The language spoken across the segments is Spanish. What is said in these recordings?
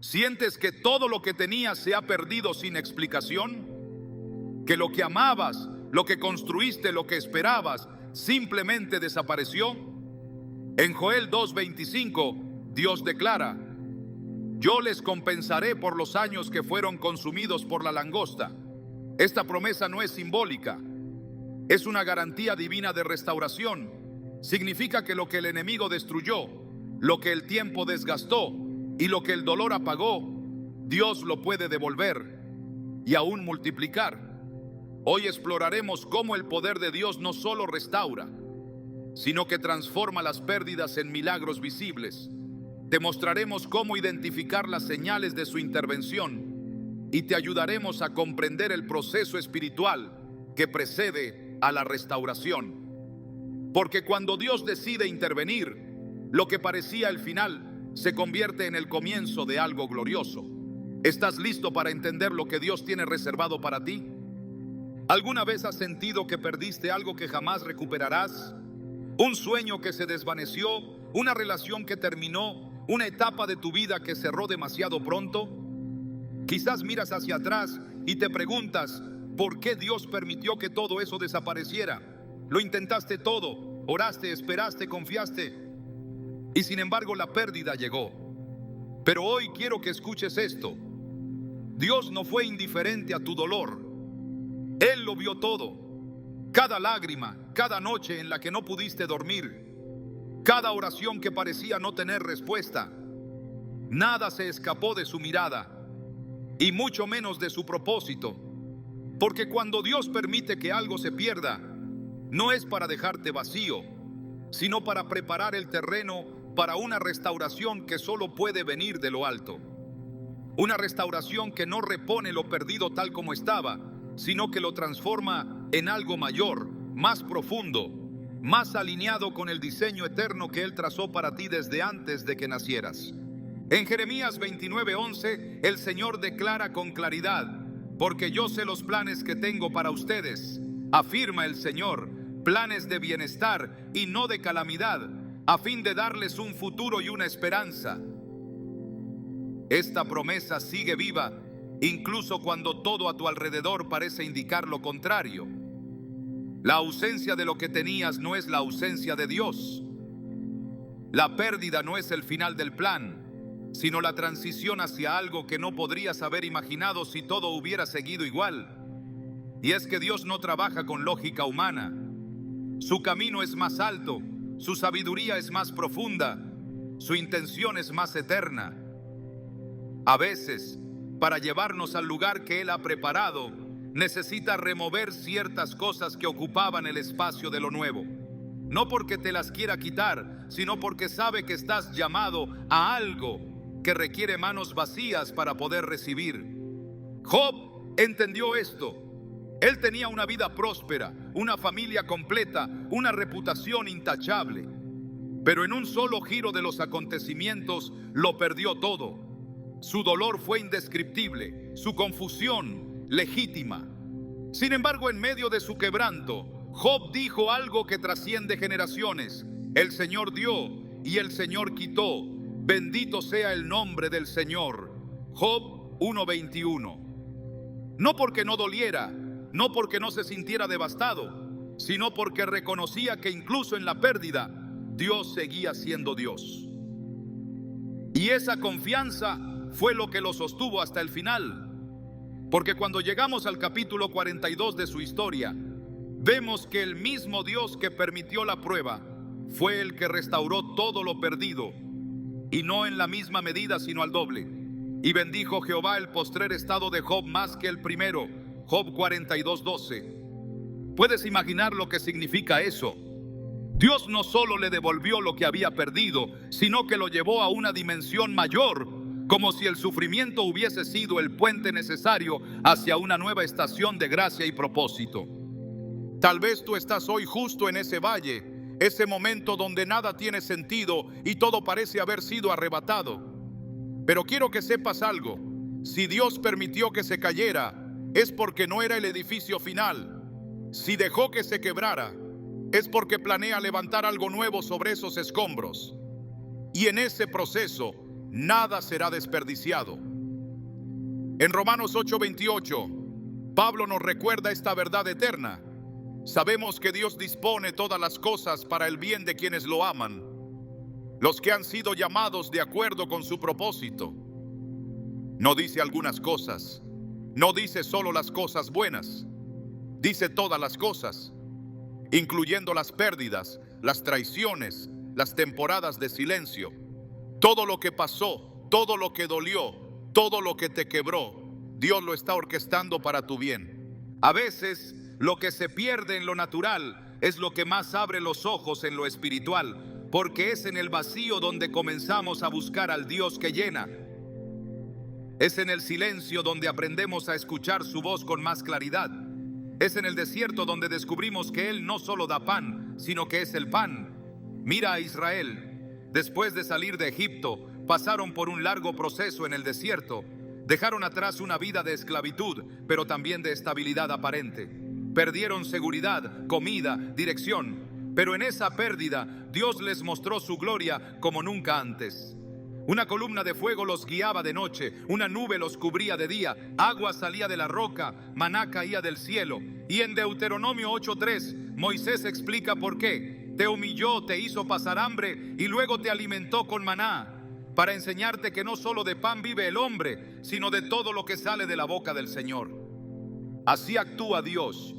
¿Sientes que todo lo que tenías se ha perdido sin explicación? ¿Que lo que amabas, lo que construiste, lo que esperabas, simplemente desapareció? En Joel 2:25, Dios declara: yo les compensaré por los años que fueron consumidos por la langosta. Esta promesa no es simbólica, es una garantía divina de restauración. Significa que lo que el enemigo destruyó, lo que el tiempo desgastó y lo que el dolor apagó, Dios lo puede devolver y aún multiplicar. Hoy exploraremos cómo el poder de Dios no solo restaura, sino que transforma las pérdidas en milagros visibles. Te mostraremos cómo identificar las señales de su intervención y te ayudaremos a comprender el proceso espiritual que precede a la restauración. Porque cuando Dios decide intervenir, lo que parecía el final se convierte en el comienzo de algo glorioso. ¿Estás listo para entender lo que Dios tiene reservado para ti? ¿Alguna vez has sentido que perdiste algo que jamás recuperarás? ¿Un sueño que se desvaneció? ¿Una relación que terminó? ¿Una etapa de tu vida que cerró demasiado pronto? Quizás miras hacia atrás y te preguntas, ¿por qué Dios permitió que todo eso desapareciera? Lo intentaste todo, oraste, esperaste, confiaste, y sin embargo la pérdida llegó. Pero hoy quiero que escuches esto. Dios no fue indiferente a tu dolor. Él lo vio todo. Cada lágrima, cada noche en la que no pudiste dormir, cada oración que parecía no tener respuesta. Nada se escapó de su mirada, y mucho menos de su propósito. Porque cuando Dios permite que algo se pierda, no es para dejarte vacío, sino para preparar el terreno para una restauración que solo puede venir de lo alto. Una restauración que no repone lo perdido tal como estaba, sino que lo transforma en algo mayor, más profundo, más alineado con el diseño eterno que Él trazó para ti desde antes de que nacieras. En Jeremías 29:11, el Señor declara con claridad: porque yo sé los planes que tengo para ustedes, afirma el Señor, planes de bienestar y no de calamidad, a fin de darles un futuro y una esperanza. Esta promesa sigue viva, incluso cuando todo a tu alrededor parece indicar lo contrario. La ausencia de lo que tenías no es la ausencia de Dios. La pérdida no es el final del plan, sino la transición hacia algo que no podrías haber imaginado si todo hubiera seguido igual. Y es que Dios no trabaja con lógica humana. Su camino es más alto, su sabiduría es más profunda, su intención es más eterna. A veces, para llevarnos al lugar que Él ha preparado, necesita remover ciertas cosas que ocupaban el espacio de lo nuevo. No porque te las quiera quitar, sino porque sabe que estás llamado a algo que requiere manos vacías para poder recibir. Job entendió esto. Él tenía una vida próspera, una familia completa, una reputación intachable. Pero en un solo giro de los acontecimientos lo perdió todo. Su dolor fue indescriptible, su confusión legítima. Sin embargo, en medio de su quebranto, Job dijo algo que trasciende generaciones: el Señor dio y el Señor quitó. Bendito sea el nombre del Señor. Job 1:21. No porque no doliera, no porque no se sintiera devastado, sino porque reconocía que incluso en la pérdida, Dios seguía siendo Dios. Y esa confianza fue lo que lo sostuvo hasta el final. Porque cuando llegamos al capítulo 42 de su historia, vemos que el mismo Dios que permitió la prueba fue el que restauró todo lo perdido, y no en la misma medida, sino al doble. Y bendijo Jehová el postrer estado de Job más que el primero. Job 42:12. ¿Puedes imaginar lo que significa eso? Dios no solo le devolvió lo que había perdido, sino que lo llevó a una dimensión mayor, como si el sufrimiento hubiese sido el puente necesario hacia una nueva estación de gracia y propósito. Tal vez tú estás hoy justo en ese valle, ese momento donde nada tiene sentido y todo parece haber sido arrebatado. Pero quiero que sepas algo: si Dios permitió que se cayera, es porque no era el edificio final. Si dejó que se quebrara, es porque planea levantar algo nuevo sobre esos escombros. Y en ese proceso, nada será desperdiciado. En Romanos 8:28, Pablo nos recuerda esta verdad eterna. Sabemos que Dios dispone todas las cosas para el bien de quienes lo aman, los que han sido llamados de acuerdo con su propósito. No dice algunas cosas, no dice solo las cosas buenas, dice todas las cosas, incluyendo las pérdidas, las traiciones, las temporadas de silencio, todo lo que pasó, todo lo que dolió, todo lo que te quebró. Dios lo está orquestando para tu bien. A veces lo que se pierde en lo natural es lo que más abre los ojos en lo espiritual, porque es en el vacío donde comenzamos a buscar al Dios que llena. Es en el silencio donde aprendemos a escuchar su voz con más claridad. Es en el desierto donde descubrimos que Él no solo da pan, sino que es el pan. Mira a Israel. Después de salir de Egipto, pasaron por un largo proceso en el desierto. Dejaron atrás una vida de esclavitud, pero también de estabilidad aparente. Perdieron seguridad, comida, dirección. Pero en esa pérdida, Dios les mostró su gloria como nunca antes. Una columna de fuego los guiaba de noche, una nube los cubría de día, agua salía de la roca, maná caía del cielo. Y en Deuteronomio 8:3, Moisés explica por qué. Te humilló, te hizo pasar hambre y luego te alimentó con maná, para enseñarte que no solo de pan vive el hombre, sino de todo lo que sale de la boca del Señor. Así actúa Dios.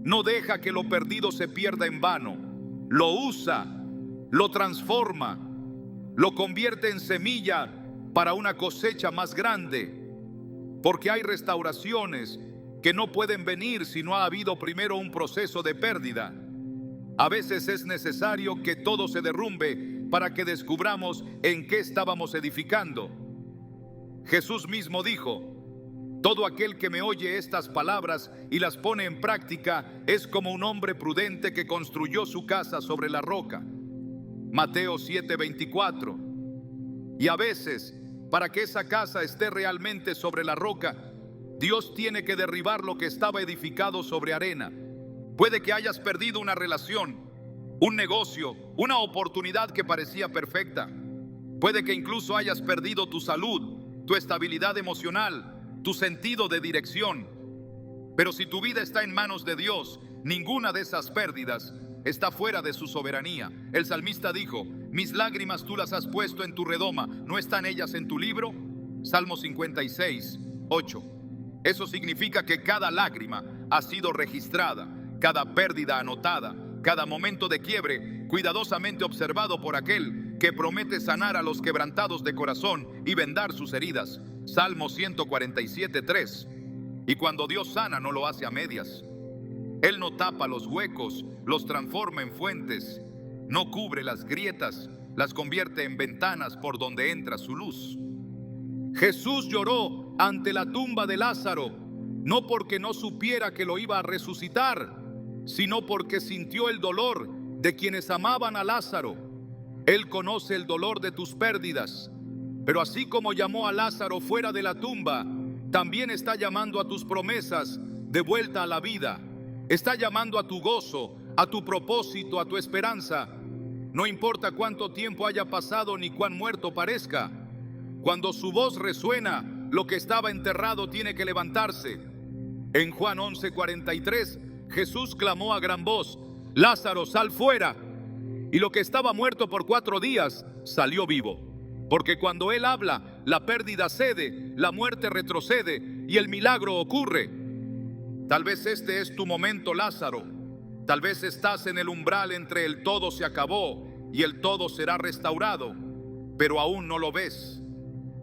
No deja que lo perdido se pierda en vano. Lo usa, lo transforma, lo convierte en semilla para una cosecha más grande, porque hay restauraciones que no pueden venir si no ha habido primero un proceso de pérdida. A veces es necesario que todo se derrumbe para que descubramos en qué estábamos edificando. Jesús mismo dijo: todo aquel que me oye estas palabras y las pone en práctica es como un hombre prudente que construyó su casa sobre la roca. Mateo 7:24. Y a veces, para que esa casa esté realmente sobre la roca, Dios tiene que derribar lo que estaba edificado sobre arena. Puede que hayas perdido una relación, un negocio, una oportunidad que parecía perfecta. Puede que incluso hayas perdido tu salud, tu estabilidad emocional, tu sentido de dirección. Pero si tu vida está en manos de Dios, ninguna de esas pérdidas está fuera de su soberanía. El salmista dijo: mis lágrimas tú las has puesto en tu redoma, ¿no están ellas en tu libro? Salmo 56:8. Eso significa que cada lágrima ha sido registrada, cada pérdida anotada, cada momento de quiebre cuidadosamente observado por aquel que promete sanar a los quebrantados de corazón y vendar sus heridas. Salmo 147:3. Y cuando Dios sana, no lo hace a medias. Él no tapa los huecos, los transforma en fuentes, no cubre las grietas, las convierte en ventanas por donde entra su luz. Jesús lloró ante la tumba de Lázaro, no porque no supiera que lo iba a resucitar, sino porque sintió el dolor de quienes amaban a Lázaro. Él conoce el dolor de tus pérdidas, pero así como llamó a Lázaro fuera de la tumba, también está llamando a tus promesas de vuelta a la vida. Está llamando a tu gozo, a tu propósito, a tu esperanza. No importa cuánto tiempo haya pasado ni cuán muerto parezca. Cuando su voz resuena, lo que estaba enterrado tiene que levantarse. En Juan 11:43, Jesús clamó a gran voz: Lázaro, sal fuera. Y lo que estaba muerto por 4 días salió vivo. Porque cuando Él habla, la pérdida cede, la muerte retrocede y el milagro ocurre. Tal vez este es tu momento, Lázaro. Tal vez estás en el umbral entre el todo se acabó y el todo será restaurado, pero aún no lo ves.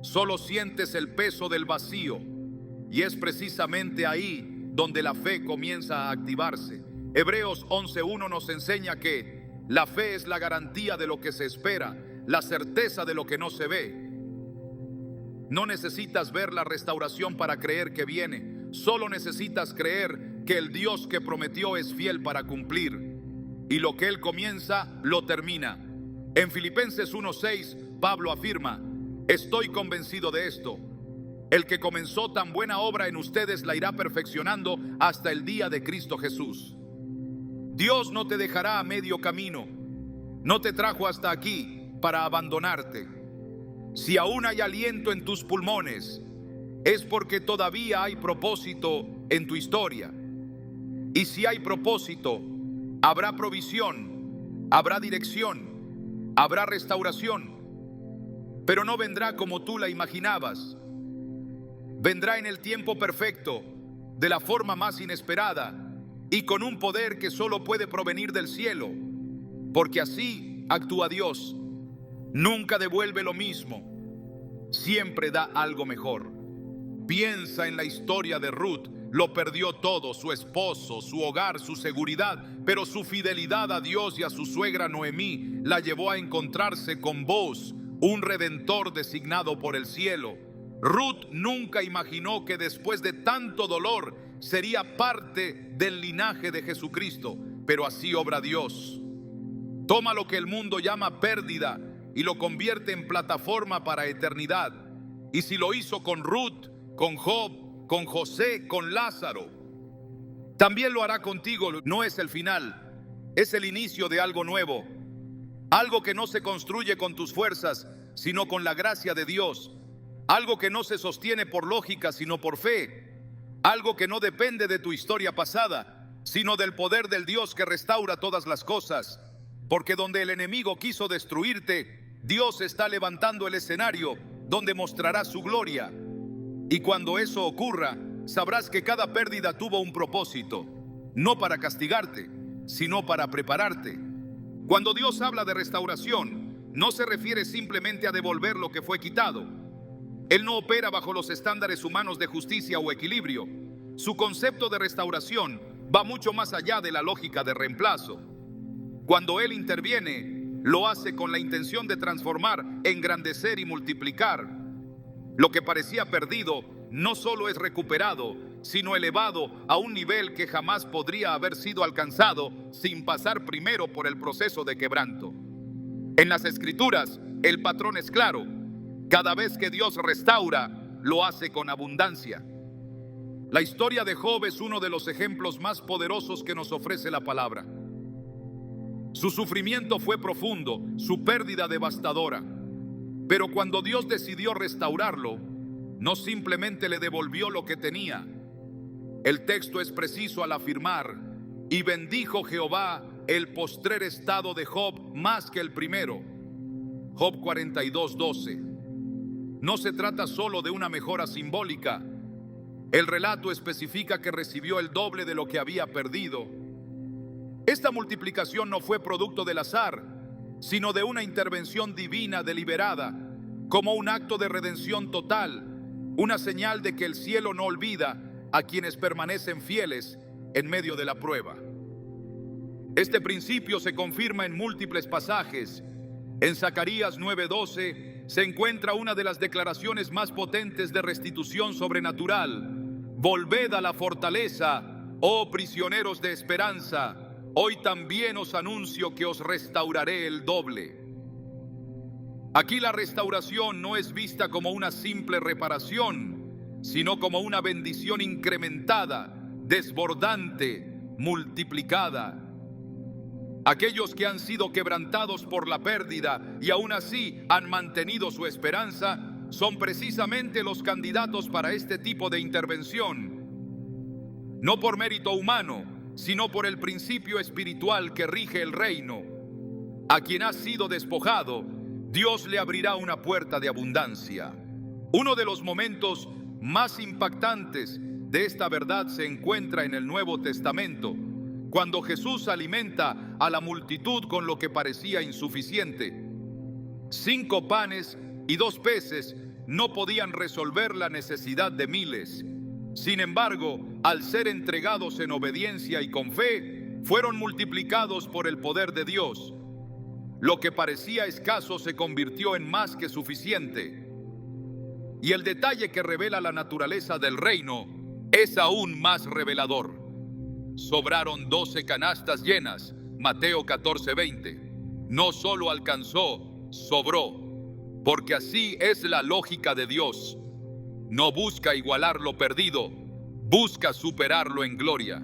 Solo sientes el peso del vacío, y es precisamente ahí donde la fe comienza a activarse. Hebreos 11:1 nos enseña que la fe es la garantía de lo que se espera, la certeza de lo que no se ve. No necesitas ver la restauración para creer que viene. Solo necesitas creer que el Dios que prometió es fiel para cumplir. Y lo que Él comienza, lo termina. En Filipenses 1:6, Pablo afirma: estoy convencido de esto. El que comenzó tan buena obra en ustedes la irá perfeccionando hasta el día de Cristo Jesús. Dios no te dejará a medio camino. No te trajo hasta aquí para abandonarte. Si aún hay aliento en tus pulmones, es porque todavía hay propósito en tu historia. Y si hay propósito, habrá provisión, habrá dirección, habrá restauración. Pero no vendrá como tú la imaginabas. Vendrá en el tiempo perfecto, de la forma más inesperada y con un poder que solo puede provenir del cielo, porque así actúa Dios. Nunca devuelve lo mismo, siempre da algo mejor. Piensa en la historia de Ruth. Lo perdió todo: su esposo, su hogar, su seguridad, pero su fidelidad a Dios y a su suegra Noemí la llevó a encontrarse con Boaz, un redentor designado por el cielo. Ruth nunca imaginó que después de tanto dolor sería parte del linaje de Jesucristo, pero así obra Dios. Toma lo que el mundo llama pérdida y lo convierte en plataforma para eternidad. Y si lo hizo con Ruth, con Job, con José, con Lázaro, también lo hará contigo. No es el final, es el inicio de algo nuevo, algo que no se construye con tus fuerzas, sino con la gracia de Dios, algo que no se sostiene por lógica, sino por fe, algo que no depende de tu historia pasada, sino del poder del Dios que restaura todas las cosas, porque donde el enemigo quiso destruirte, Dios está levantando el escenario donde mostrará su gloria. Y cuando eso ocurra, sabrás que cada pérdida tuvo un propósito, no para castigarte, sino para prepararte. Cuando Dios habla de restauración, no se refiere simplemente a devolver lo que fue quitado. Él no opera bajo los estándares humanos de justicia o equilibrio. Su concepto de restauración va mucho más allá de la lógica de reemplazo. Cuando Él interviene, lo hace con la intención de transformar, engrandecer y multiplicar. Lo que parecía perdido no solo es recuperado, sino elevado a un nivel que jamás podría haber sido alcanzado sin pasar primero por el proceso de quebranto. En las Escrituras, el patrón es claro. Cada vez que Dios restaura, lo hace con abundancia. La historia de Job es uno de los ejemplos más poderosos que nos ofrece la palabra. Su sufrimiento fue profundo, su pérdida devastadora. Pero cuando Dios decidió restaurarlo, no simplemente le devolvió lo que tenía. El texto es preciso al afirmar: y bendijo Jehová el postrer estado de Job más que el primero. Job 42:12. No se trata solo de una mejora simbólica. El relato especifica que recibió el doble de lo que había perdido. Esta multiplicación no fue producto del azar, sino de una intervención divina deliberada, como un acto de redención total, una señal de que el cielo no olvida a quienes permanecen fieles en medio de la prueba. Este principio se confirma en múltiples pasajes. En Zacarías 9:12 se encuentra una de las declaraciones más potentes de restitución sobrenatural: volved a la fortaleza, oh prisioneros de esperanza. Hoy también os anuncio que os restauraré el doble. Aquí la restauración no es vista como una simple reparación, sino como una bendición incrementada, desbordante, multiplicada. Aquellos que han sido quebrantados por la pérdida y aún así han mantenido su esperanza, son precisamente los candidatos para este tipo de intervención. No por mérito humano, sino por el principio espiritual que rige el reino. A quien ha sido despojado, Dios le abrirá una puerta de abundancia. Uno de los momentos más impactantes de esta verdad se encuentra en el Nuevo Testamento, cuando Jesús alimenta a la multitud con lo que parecía insuficiente. 5 panes y 2 peces no podían resolver la necesidad de miles. Sin embargo, al ser entregados en obediencia y con fe, fueron multiplicados por el poder de Dios. Lo que parecía escaso se convirtió en más que suficiente. Y el detalle que revela la naturaleza del reino es aún más revelador. Sobraron 12 canastas llenas, Mateo 14:20. No solo alcanzó, sobró, porque así es la lógica de Dios. No busca igualar lo perdido, busca superarlo en gloria.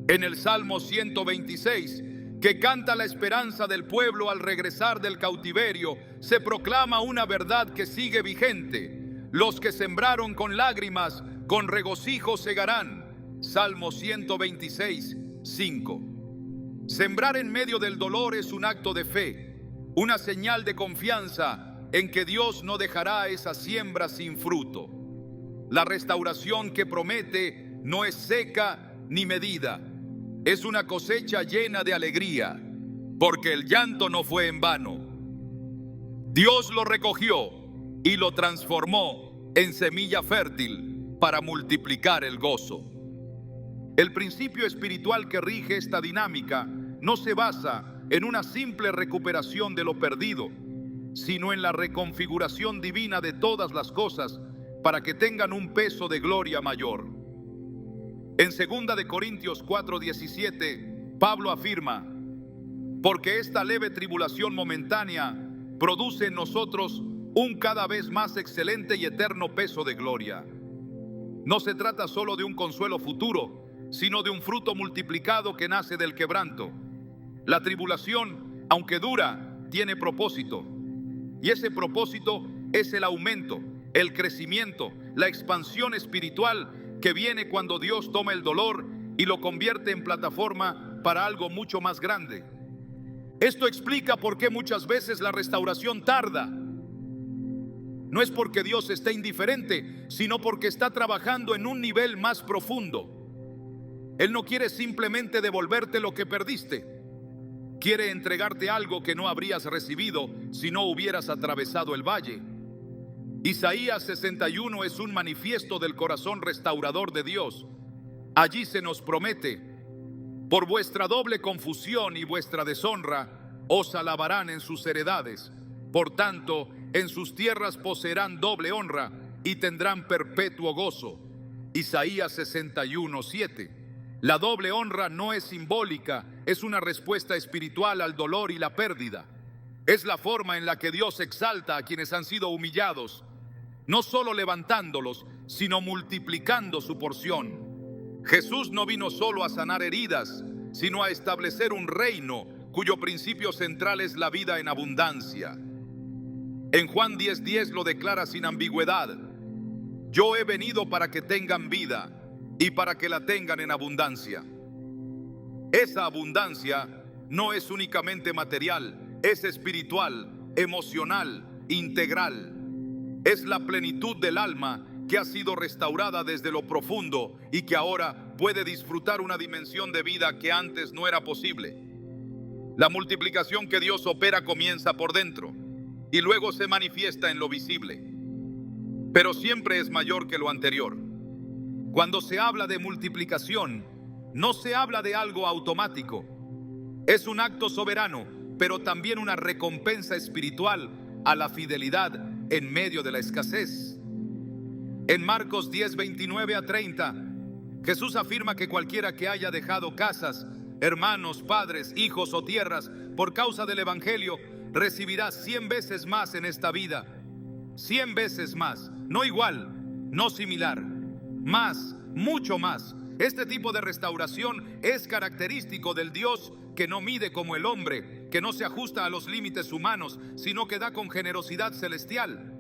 En el Salmo 126, que canta la esperanza del pueblo al regresar del cautiverio, se proclama una verdad que sigue vigente. Los que sembraron con lágrimas, con regocijo segarán. Salmo 126, 5. Sembrar en medio del dolor es un acto de fe, una señal de confianza en que Dios no dejará esa siembra sin fruto. La restauración que promete no es seca ni medida. Es una cosecha llena de alegría, porque el llanto no fue en vano. Dios lo recogió y lo transformó en semilla fértil para multiplicar el gozo. El principio espiritual que rige esta dinámica no se basa en una simple recuperación de lo perdido, sino en la reconfiguración divina de todas las cosas para que tengan un peso de gloria mayor. En 2 de Corintios 4:17, Pablo afirma: porque esta leve tribulación momentánea produce en nosotros un cada vez más excelente y eterno peso de gloria. No se trata solo de un consuelo futuro, sino de un fruto multiplicado que nace del quebranto. La tribulación, aunque dura, tiene propósito. Y ese propósito es el aumento, el crecimiento, la expansión espiritual que viene cuando Dios toma el dolor y lo convierte en plataforma para algo mucho más grande. Esto explica por qué muchas veces la restauración tarda. No es porque Dios esté indiferente, sino porque está trabajando en un nivel más profundo. Él no quiere simplemente devolverte lo que perdiste. Quiere entregarte algo que no habrías recibido si no hubieras atravesado el valle. Isaías 61 es un manifiesto del corazón restaurador de Dios. Allí se nos promete: por vuestra doble confusión y vuestra deshonra, os alabarán en sus heredades. Por tanto, en sus tierras poseerán doble honra y tendrán perpetuo gozo. Isaías 61:7. La doble honra no es simbólica, es una respuesta espiritual al dolor y la pérdida. Es la forma en la que Dios exalta a quienes han sido humillados, no solo levantándolos, sino multiplicando su porción. Jesús no vino solo a sanar heridas, sino a establecer un reino cuyo principio central es la vida en abundancia. En Juan 10:10 lo declara sin ambigüedad: yo he venido para que tengan vida y para que la tengan en abundancia. Esa abundancia no es únicamente material, es espiritual, emocional, integral. Es la plenitud del alma que ha sido restaurada desde lo profundo y que ahora puede disfrutar una dimensión de vida que antes no era posible. La multiplicación que Dios opera comienza por dentro y luego se manifiesta en lo visible, pero siempre es mayor que lo anterior. Cuando se habla de multiplicación, no se habla de algo automático. Es un acto soberano, pero también una recompensa espiritual a la fidelidad en medio de la escasez. En Marcos 10:29-30, Jesús afirma que cualquiera que haya dejado casas, hermanos, padres, hijos o tierras por causa del evangelio, recibirá 100 veces más en esta vida. 100 veces más, no igual, no similar, más, mucho más. Este tipo de restauración es característico del Dios que no mide como el hombre, que no se ajusta a los límites humanos, sino que da con generosidad celestial.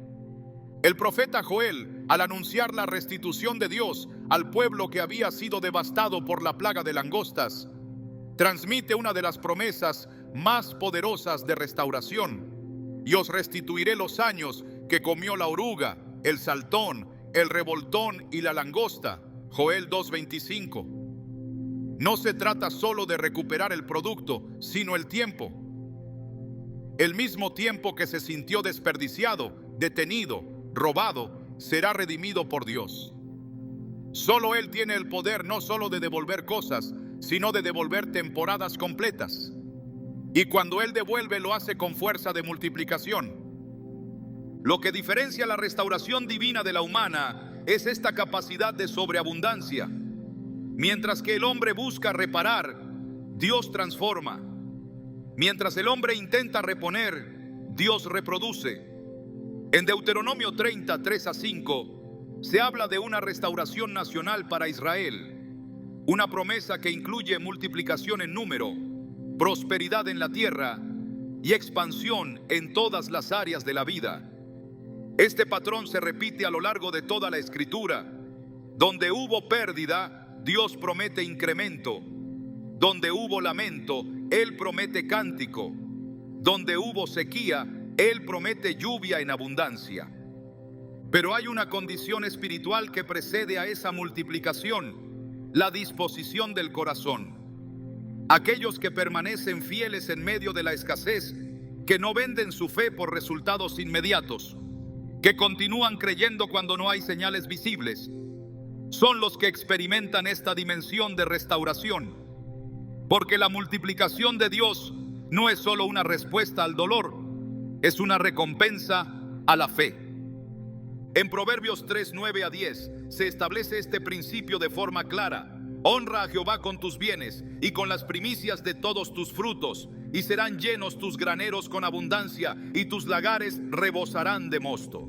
El profeta Joel, al anunciar la restitución de Dios al pueblo que había sido devastado por la plaga de langostas, transmite una de las promesas más poderosas de restauración: y os restituiré los años que comió la oruga, el saltón, el revoltón y la langosta. Joel 2:25. No se trata solo de recuperar el producto, sino el tiempo. El mismo tiempo que se sintió desperdiciado, detenido, robado, será redimido por Dios. Solo Él tiene el poder no solo de devolver cosas, sino de devolver temporadas completas. Y cuando Él devuelve, lo hace con fuerza de multiplicación. Lo que diferencia la restauración divina de la humana es esta capacidad de sobreabundancia. Mientras que el hombre busca reparar, Dios transforma. Mientras el hombre intenta reponer, Dios reproduce. En Deuteronomio 30, 3-5, se habla de una restauración nacional para Israel, una promesa que incluye multiplicación en número, prosperidad en la tierra y expansión en todas las áreas de la vida. Este patrón se repite a lo largo de toda la Escritura. Donde hubo pérdida, Dios promete incremento. Donde hubo lamento, Él promete cántico. Donde hubo sequía, Él promete lluvia en abundancia. Pero hay una condición espiritual que precede a esa multiplicación: la disposición del corazón. Aquellos que permanecen fieles en medio de la escasez, que no venden su fe por resultados inmediatos, que continúan creyendo cuando no hay señales visibles, son los que experimentan esta dimensión de restauración. Porque la multiplicación de Dios no es solo una respuesta al dolor, es una recompensa a la fe. En Proverbios 3, 9 a 10 se establece este principio de forma clara: honra a Jehová con tus bienes y con las primicias de todos tus frutos, y serán llenos tus graneros con abundancia, y tus lagares rebosarán de mosto.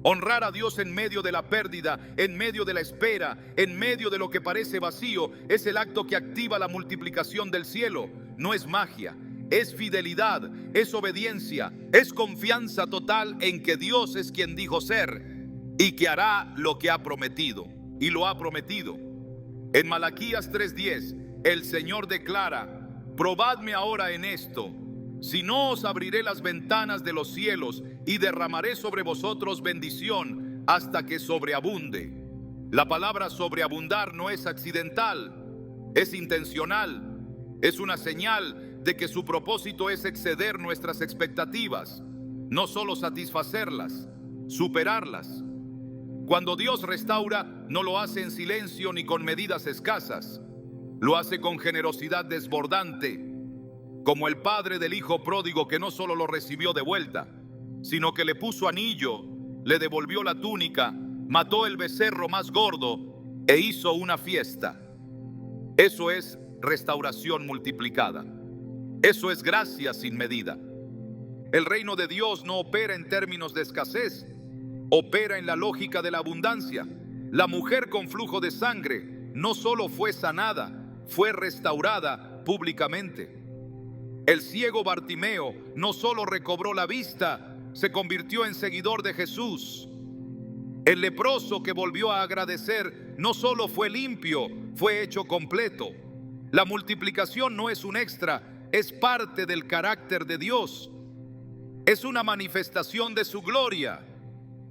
Honrar a Dios en medio de la pérdida, en medio de la espera, en medio de lo que parece vacío, es el acto que activa la multiplicación del cielo. No es magia, es fidelidad, es obediencia, es confianza total en que Dios es quien dijo ser y que hará lo que ha prometido, y lo ha prometido. En Malaquías 3:10, el Señor declara: probadme ahora en esto, si no os abriré las ventanas de los cielos y derramaré sobre vosotros bendición hasta que sobreabunde. La palabra sobreabundar no es accidental, es intencional, es una señal de que su propósito es exceder nuestras expectativas, no solo satisfacerlas, superarlas. Cuando Dios restaura, no lo hace en silencio ni con medidas escasas, lo hace con generosidad desbordante, como el padre del hijo pródigo, que no solo lo recibió de vuelta, sino que le puso anillo, le devolvió la túnica, mató el becerro más gordo e hizo una fiesta. Eso es restauración multiplicada. Eso es gracia sin medida. El reino de Dios no opera en términos de escasez, opera en la lógica de la abundancia. La mujer con flujo de sangre no solo fue sanada, fue restaurada públicamente. El ciego Bartimeo no solo recobró la vista, se convirtió en seguidor de Jesús. El leproso que volvió a agradecer no solo fue limpio, fue hecho completo. La multiplicación no es un extra, es parte del carácter de Dios. Es una manifestación de su gloria,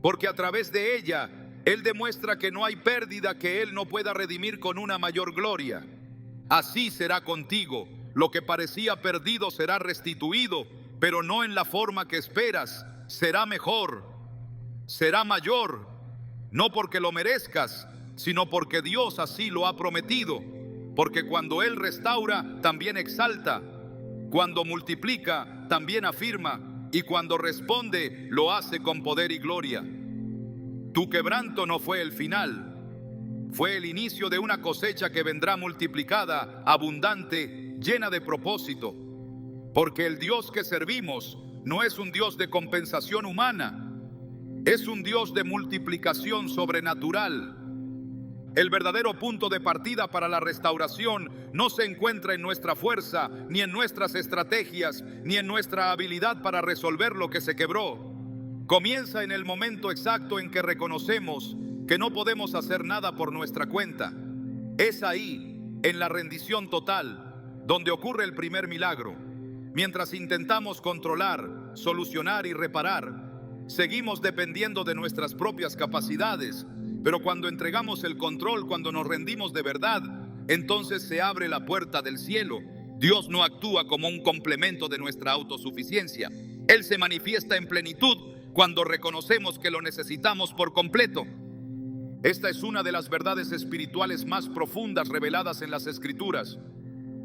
porque a través de ella Él demuestra que no hay pérdida que Él no pueda redimir con una mayor gloria. Así será contigo. Lo que parecía perdido será restituido, pero no en la forma que esperas. Será mejor, será mayor, no porque lo merezcas, sino porque Dios así lo ha prometido. Porque cuando Él restaura, también exalta. Cuando multiplica, también afirma. Y cuando responde, lo hace con poder y gloria. Tu quebranto no fue el final, fue el inicio de una cosecha que vendrá multiplicada, abundante, llena de propósito. Porque el Dios que servimos no es un Dios de compensación humana, es un Dios de multiplicación sobrenatural. El verdadero punto de partida para la restauración no se encuentra en nuestra fuerza, ni en nuestras estrategias, ni en nuestra habilidad para resolver lo que se quebró. Comienza en el momento exacto en que reconocemos que no podemos hacer nada por nuestra cuenta. Es ahí, en la rendición total, donde ocurre el primer milagro. Mientras intentamos controlar, solucionar y reparar, seguimos dependiendo de nuestras propias capacidades. Pero cuando entregamos el control, cuando nos rendimos de verdad, entonces se abre la puerta del cielo. Dios no actúa como un complemento de nuestra autosuficiencia. Él se manifiesta en plenitud cuando reconocemos que lo necesitamos por completo. Esta es una de las verdades espirituales más profundas reveladas en las Escrituras.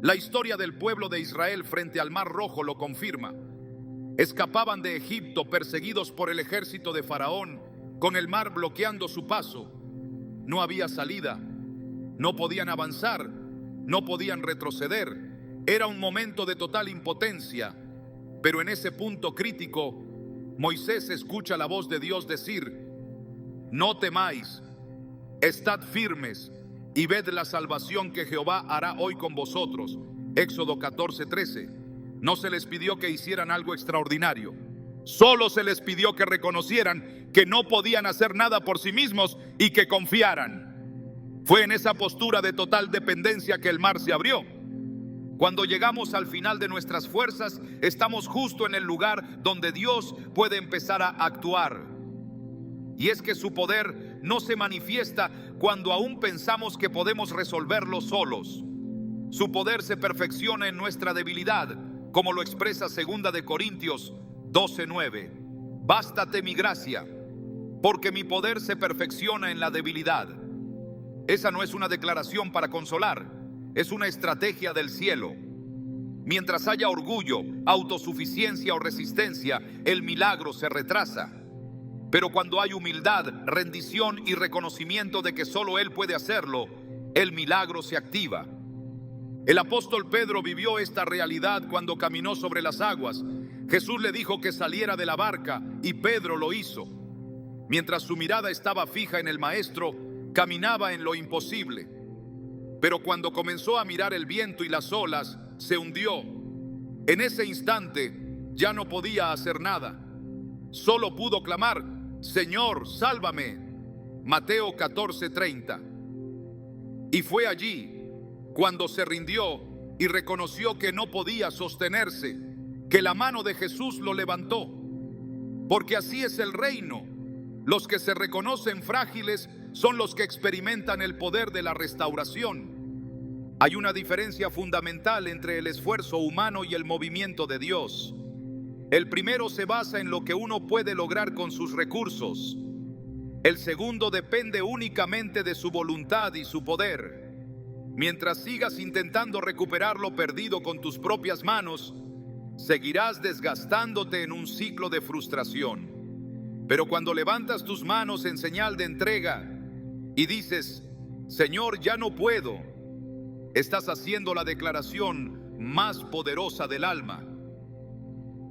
La historia del pueblo de Israel frente al Mar Rojo lo confirma. Escapaban de Egipto perseguidos por el ejército de Faraón, con el mar bloqueando su paso. No había salida, no podían avanzar, no podían retroceder. Era un momento de total impotencia, pero en ese punto crítico, Moisés escucha la voz de Dios decir: no temáis, estad firmes y ved la salvación que Jehová hará hoy con vosotros. Éxodo 14:13. No se les pidió que hicieran algo extraordinario. Solo se les pidió que reconocieran que no podían hacer nada por sí mismos y que confiaran. Fue en esa postura de total dependencia que el mar se abrió. Cuando llegamos al final de nuestras fuerzas, estamos justo en el lugar donde Dios puede empezar a actuar. Y es que su poder no se manifiesta cuando aún pensamos que podemos resolverlo solos. Su poder se perfecciona en nuestra debilidad, como lo expresa 2 de Corintios 12:9. Bástate mi gracia, porque mi poder se perfecciona en la debilidad. Esa no es una declaración para consolar, es una estrategia del cielo. Mientras haya orgullo, autosuficiencia o resistencia, el milagro se retrasa. Pero cuando hay humildad, rendición y reconocimiento de que solo Él puede hacerlo, el milagro se activa. El apóstol Pedro vivió esta realidad cuando caminó sobre las aguas. Jesús le dijo que saliera de la barca y Pedro lo hizo. Mientras su mirada estaba fija en el Maestro, caminaba en lo imposible. Pero cuando comenzó a mirar el viento y las olas, se hundió. En ese instante ya no podía hacer nada. Solo pudo clamar: Señor, sálvame. Mateo 14:30. Y fue allí cuando se rindió y reconoció que no podía sostenerse, que la mano de Jesús lo levantó. Porque así es el reino. Los que se reconocen frágiles son los que experimentan el poder de la restauración. Hay una diferencia fundamental entre el esfuerzo humano y el movimiento de Dios. El primero se basa en lo que uno puede lograr con sus recursos. El segundo depende únicamente de su voluntad y su poder. Mientras sigas intentando recuperar lo perdido con tus propias manos, seguirás desgastándote en un ciclo de frustración. Pero cuando levantas tus manos en señal de entrega y dices: Señor, ya no puedo, estás haciendo la declaración más poderosa del alma.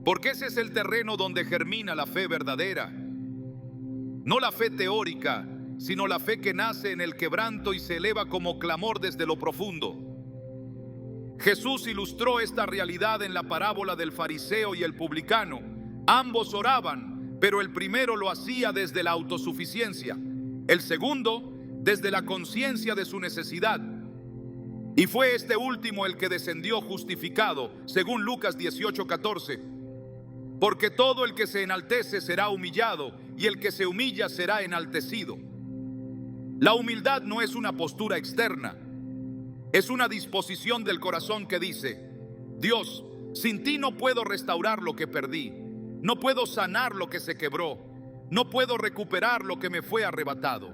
Porque ese es el terreno donde germina la fe verdadera. No la fe teórica, sino la fe que nace en el quebranto y se eleva como clamor desde lo profundo. Jesús ilustró esta realidad en la parábola del fariseo y el publicano. Ambos oraban, pero el primero lo hacía desde la autosuficiencia, el segundo desde la conciencia de su necesidad. Y fue este último el que descendió justificado, según Lucas 18:14. Porque todo el que se enaltece será humillado, y el que se humilla será enaltecido. La humildad no es una postura externa, es una disposición del corazón que dice: Dios, sin ti no puedo restaurar lo que perdí, no puedo sanar lo que se quebró, no puedo recuperar lo que me fue arrebatado.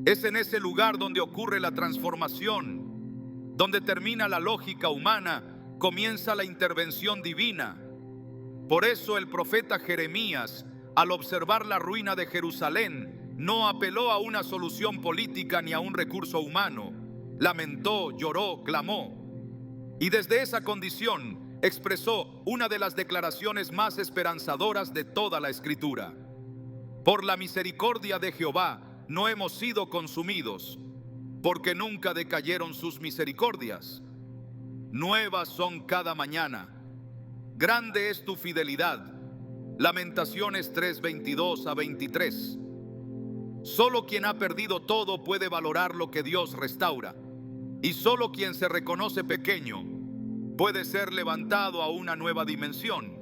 Es en ese lugar donde ocurre la transformación, donde termina la lógica humana, comienza la intervención divina. Por eso el profeta Jeremías, al observar la ruina de Jerusalén, no apeló a una solución política ni a un recurso humano. Lamentó, lloró, clamó. Y desde esa condición expresó una de las declaraciones más esperanzadoras de toda la Escritura: por la misericordia de Jehová no hemos sido consumidos, porque nunca decayeron sus misericordias. Nuevas son cada mañana. Grande es tu fidelidad. Lamentaciones 3:22-23. Solo quien ha perdido todo puede valorar lo que Dios restaura. Y solo quien se reconoce pequeño puede ser levantado a una nueva dimensión.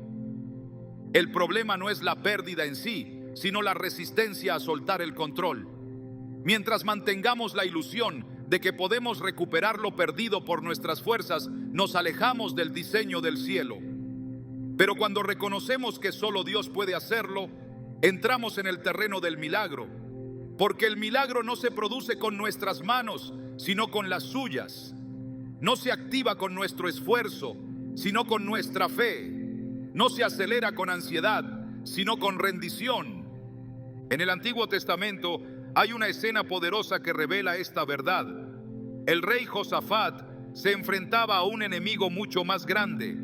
El problema no es la pérdida en sí, sino la resistencia a soltar el control. Mientras mantengamos la ilusión de que podemos recuperar lo perdido por nuestras fuerzas, nos alejamos del diseño del cielo. Pero cuando reconocemos que solo Dios puede hacerlo, entramos en el terreno del milagro. Porque el milagro no se produce con nuestras manos, sino con las suyas. No se activa con nuestro esfuerzo, sino con nuestra fe. No se acelera con ansiedad, sino con rendición. En el Antiguo Testamento hay una escena poderosa que revela esta verdad. El rey Josafat se enfrentaba a un enemigo mucho más grande.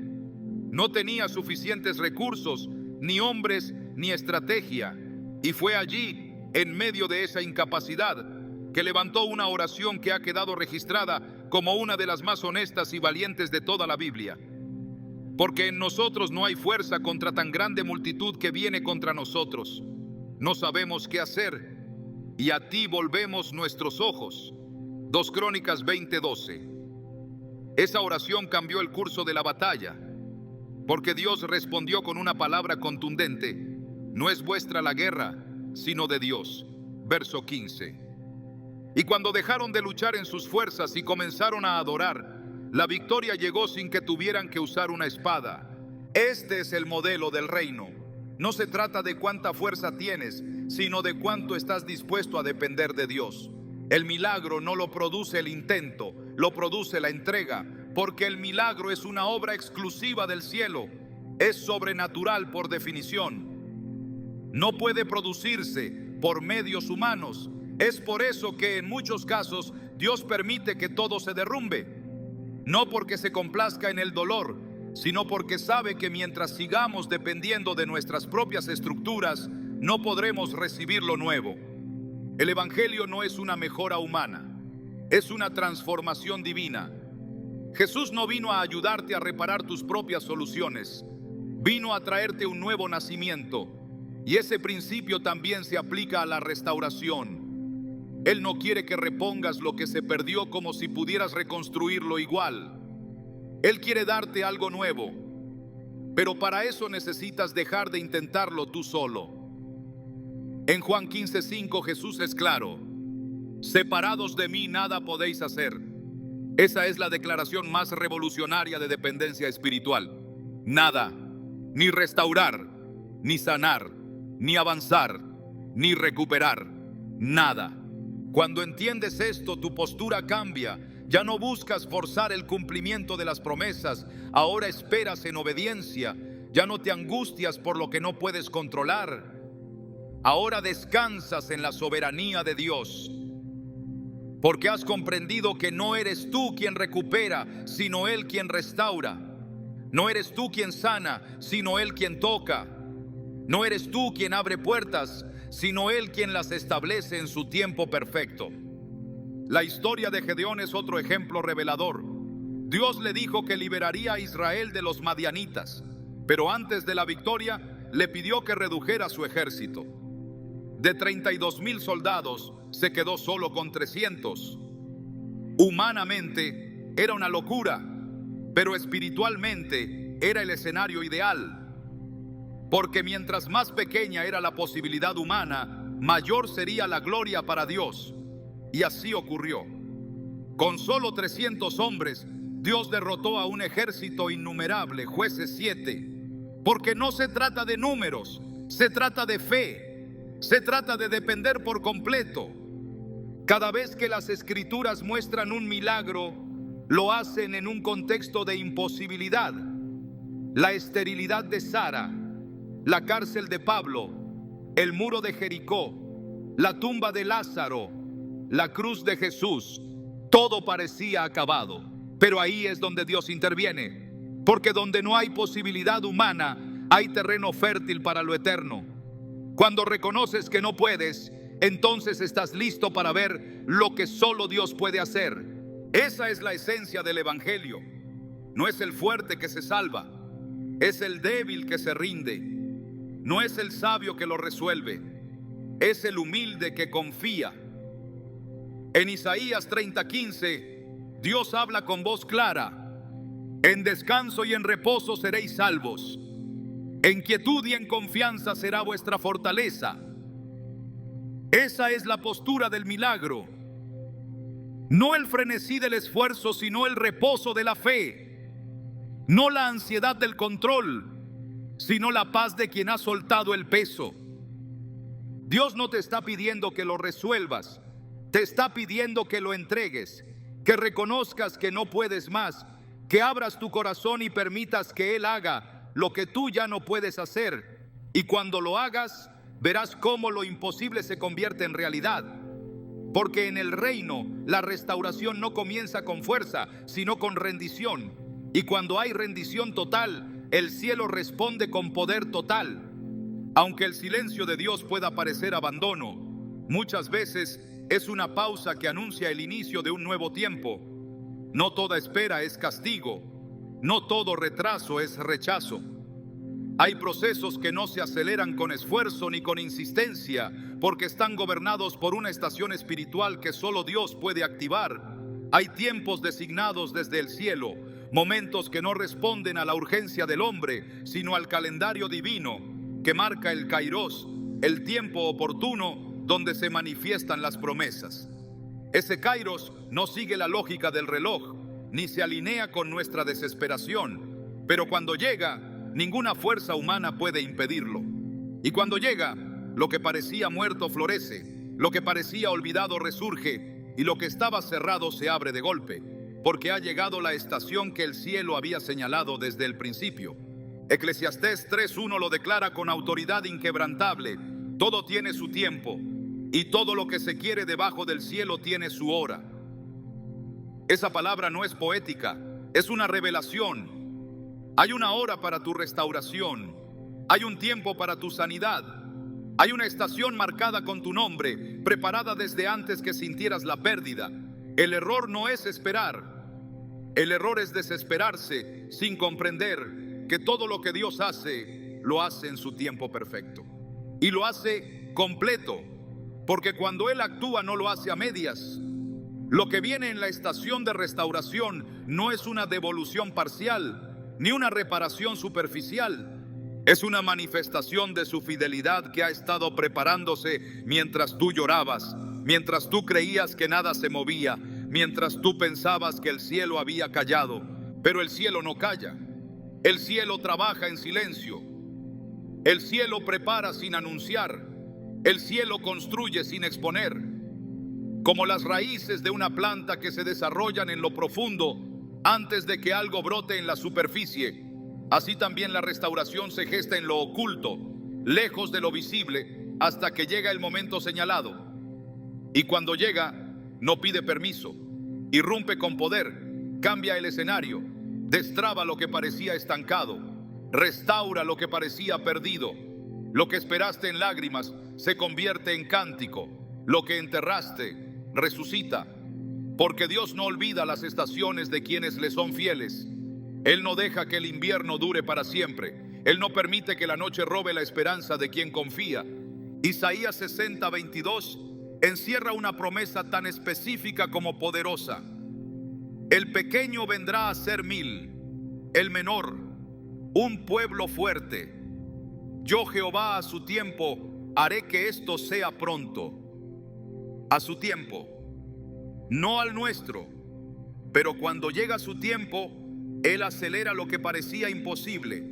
No tenía suficientes recursos, ni hombres, ni estrategia. Y fue allí, en medio de esa incapacidad, que levantó una oración que ha quedado registrada como una de las más honestas y valientes de toda la Biblia. Porque en nosotros no hay fuerza contra tan grande multitud que viene contra nosotros. No sabemos qué hacer, y a ti volvemos nuestros ojos. 2 Crónicas 20:12. Esa oración cambió el curso de la batalla, porque Dios respondió con una palabra contundente: no es vuestra la guerra, sino de Dios. Verso 15. Y cuando dejaron de luchar en sus fuerzas y comenzaron a adorar, la victoria llegó sin que tuvieran que usar una espada. Este es el modelo del reino. No se trata de cuánta fuerza tienes, sino de cuánto estás dispuesto a depender de Dios. El milagro no lo produce el intento, lo produce la entrega, porque el milagro es una obra exclusiva del cielo. Es sobrenatural por definición. No puede producirse por medios humanos. Es por eso que en muchos casos Dios permite que todo se derrumbe. No porque se complazca en el dolor, sino porque sabe que mientras sigamos dependiendo de nuestras propias estructuras, no podremos recibir lo nuevo. El Evangelio no es una mejora humana, es una transformación divina. Jesús no vino a ayudarte a reparar tus propias soluciones, vino a traerte un nuevo nacimiento, y ese principio también se aplica a la restauración. Él no quiere que repongas lo que se perdió como si pudieras reconstruirlo igual. Él quiere darte algo nuevo, pero para eso necesitas dejar de intentarlo tú solo. En Juan 15:5 Jesús es claro: separados de mí nada podéis hacer. Esa es la declaración más revolucionaria de dependencia espiritual. Nada, ni restaurar, ni sanar, ni avanzar, ni recuperar, nada. Cuando entiendes esto, tu postura cambia. Ya no buscas forzar el cumplimiento de las promesas, ahora esperas en obediencia. Ya no te angustias por lo que no puedes controlar. Ahora descansas en la soberanía de Dios, porque has comprendido que no eres tú quien recupera, sino Él quien restaura. No eres tú quien sana, sino Él quien toca. No eres tú quien abre puertas, sino Él quien las establece en su tiempo perfecto. La historia de Gedeón es otro ejemplo revelador. Dios le dijo que liberaría a Israel de los madianitas, pero antes de la victoria le pidió que redujera su ejército. De 32,000 soldados se quedó solo con 300. Humanamente era una locura, pero espiritualmente era el escenario ideal. Porque mientras más pequeña era la posibilidad humana, mayor sería la gloria para Dios. Y así ocurrió. Con solo 300 hombres, Dios derrotó a un ejército innumerable. Jueces 7. Porque no se trata de números, se trata de fe. Se trata de depender por completo. Cada vez que las Escrituras muestran un milagro, lo hacen en un contexto de imposibilidad. La esterilidad de Sara, la cárcel de Pablo, el muro de Jericó, la tumba de Lázaro, la cruz de Jesús, todo parecía acabado. Pero ahí es donde Dios interviene, porque donde no hay posibilidad humana, hay terreno fértil para lo eterno. Cuando reconoces que no puedes, entonces estás listo para ver lo que solo Dios puede hacer. Esa es la esencia del Evangelio. No es el fuerte que se salva, es el débil que se rinde. No es el sabio que lo resuelve, es el humilde que confía. En Isaías 30:15, Dios habla con voz clara: en descanso y en reposo seréis salvos. En quietud y en confianza será vuestra fortaleza. Esa es la postura del milagro. No el frenesí del esfuerzo, sino el reposo de la fe. No la ansiedad del control, sino la paz de quien ha soltado el peso. Dios no te está pidiendo que lo resuelvas, te está pidiendo que lo entregues, que reconozcas que no puedes más, que abras tu corazón y permitas que Él haga lo que tú ya no puedes hacer. Y cuando lo hagas, verás cómo lo imposible se convierte en realidad. Porque en el reino, la restauración no comienza con fuerza, sino con rendición. Y cuando hay rendición total, el cielo responde con poder total. Aunque el silencio de Dios pueda parecer abandono, muchas veces es una pausa que anuncia el inicio de un nuevo tiempo. No toda espera es castigo, no todo retraso es rechazo. Hay procesos que no se aceleran con esfuerzo ni con insistencia, porque están gobernados por una estación espiritual que solo Dios puede activar. Hay tiempos designados desde el cielo, momentos que no responden a la urgencia del hombre, sino al calendario divino que marca el Kairos, el tiempo oportuno donde se manifiestan las promesas. Ese Kairos no sigue la lógica del reloj, ni se alinea con nuestra desesperación, pero cuando llega, ninguna fuerza humana puede impedirlo. Y cuando llega, lo que parecía muerto florece, lo que parecía olvidado resurge, y lo que estaba cerrado se abre de golpe, porque ha llegado la estación que el cielo había señalado desde el principio. Eclesiastés 3:1 lo declara con autoridad inquebrantable: todo tiene su tiempo, y todo lo que se quiere debajo del cielo tiene su hora. Esa palabra no es poética, es una revelación. Hay una hora para tu restauración, hay un tiempo para tu sanidad, hay una estación marcada con tu nombre, preparada desde antes que sintieras la pérdida. El error no es esperar, el error es desesperarse sin comprender que todo lo que Dios hace, lo hace en su tiempo perfecto. Y lo hace completo, porque cuando Él actúa no lo hace a medias. Lo que viene en la estación de restauración no es una devolución parcial, ni una reparación superficial. Es una manifestación de su fidelidad que ha estado preparándose mientras tú llorabas, mientras tú creías que nada se movía, mientras tú pensabas que el cielo había callado. Pero el cielo no calla. El cielo trabaja en silencio. El cielo prepara sin anunciar. El cielo construye sin exponer. Como las raíces de una planta que se desarrollan en lo profundo antes de que algo brote en la superficie, así también la restauración se gesta en lo oculto, lejos de lo visible, hasta que llega el momento señalado. Y cuando llega, no pide permiso, irrumpe con poder, cambia el escenario, destraba lo que parecía estancado, restaura lo que parecía perdido. Lo que esperaste en lágrimas se convierte en cántico, lo que enterraste resucita, porque Dios no olvida las estaciones de quienes le son fieles. Él no deja que el invierno dure para siempre. Él no permite que la noche robe la esperanza de quien confía. Isaías 60:22 encierra una promesa tan específica como poderosa. El pequeño vendrá a ser 1000, el menor un pueblo fuerte. Yo, Jehová, a su tiempo haré que esto sea pronto. A su tiempo, no al nuestro, pero cuando llega su tiempo, Él acelera lo que parecía imposible.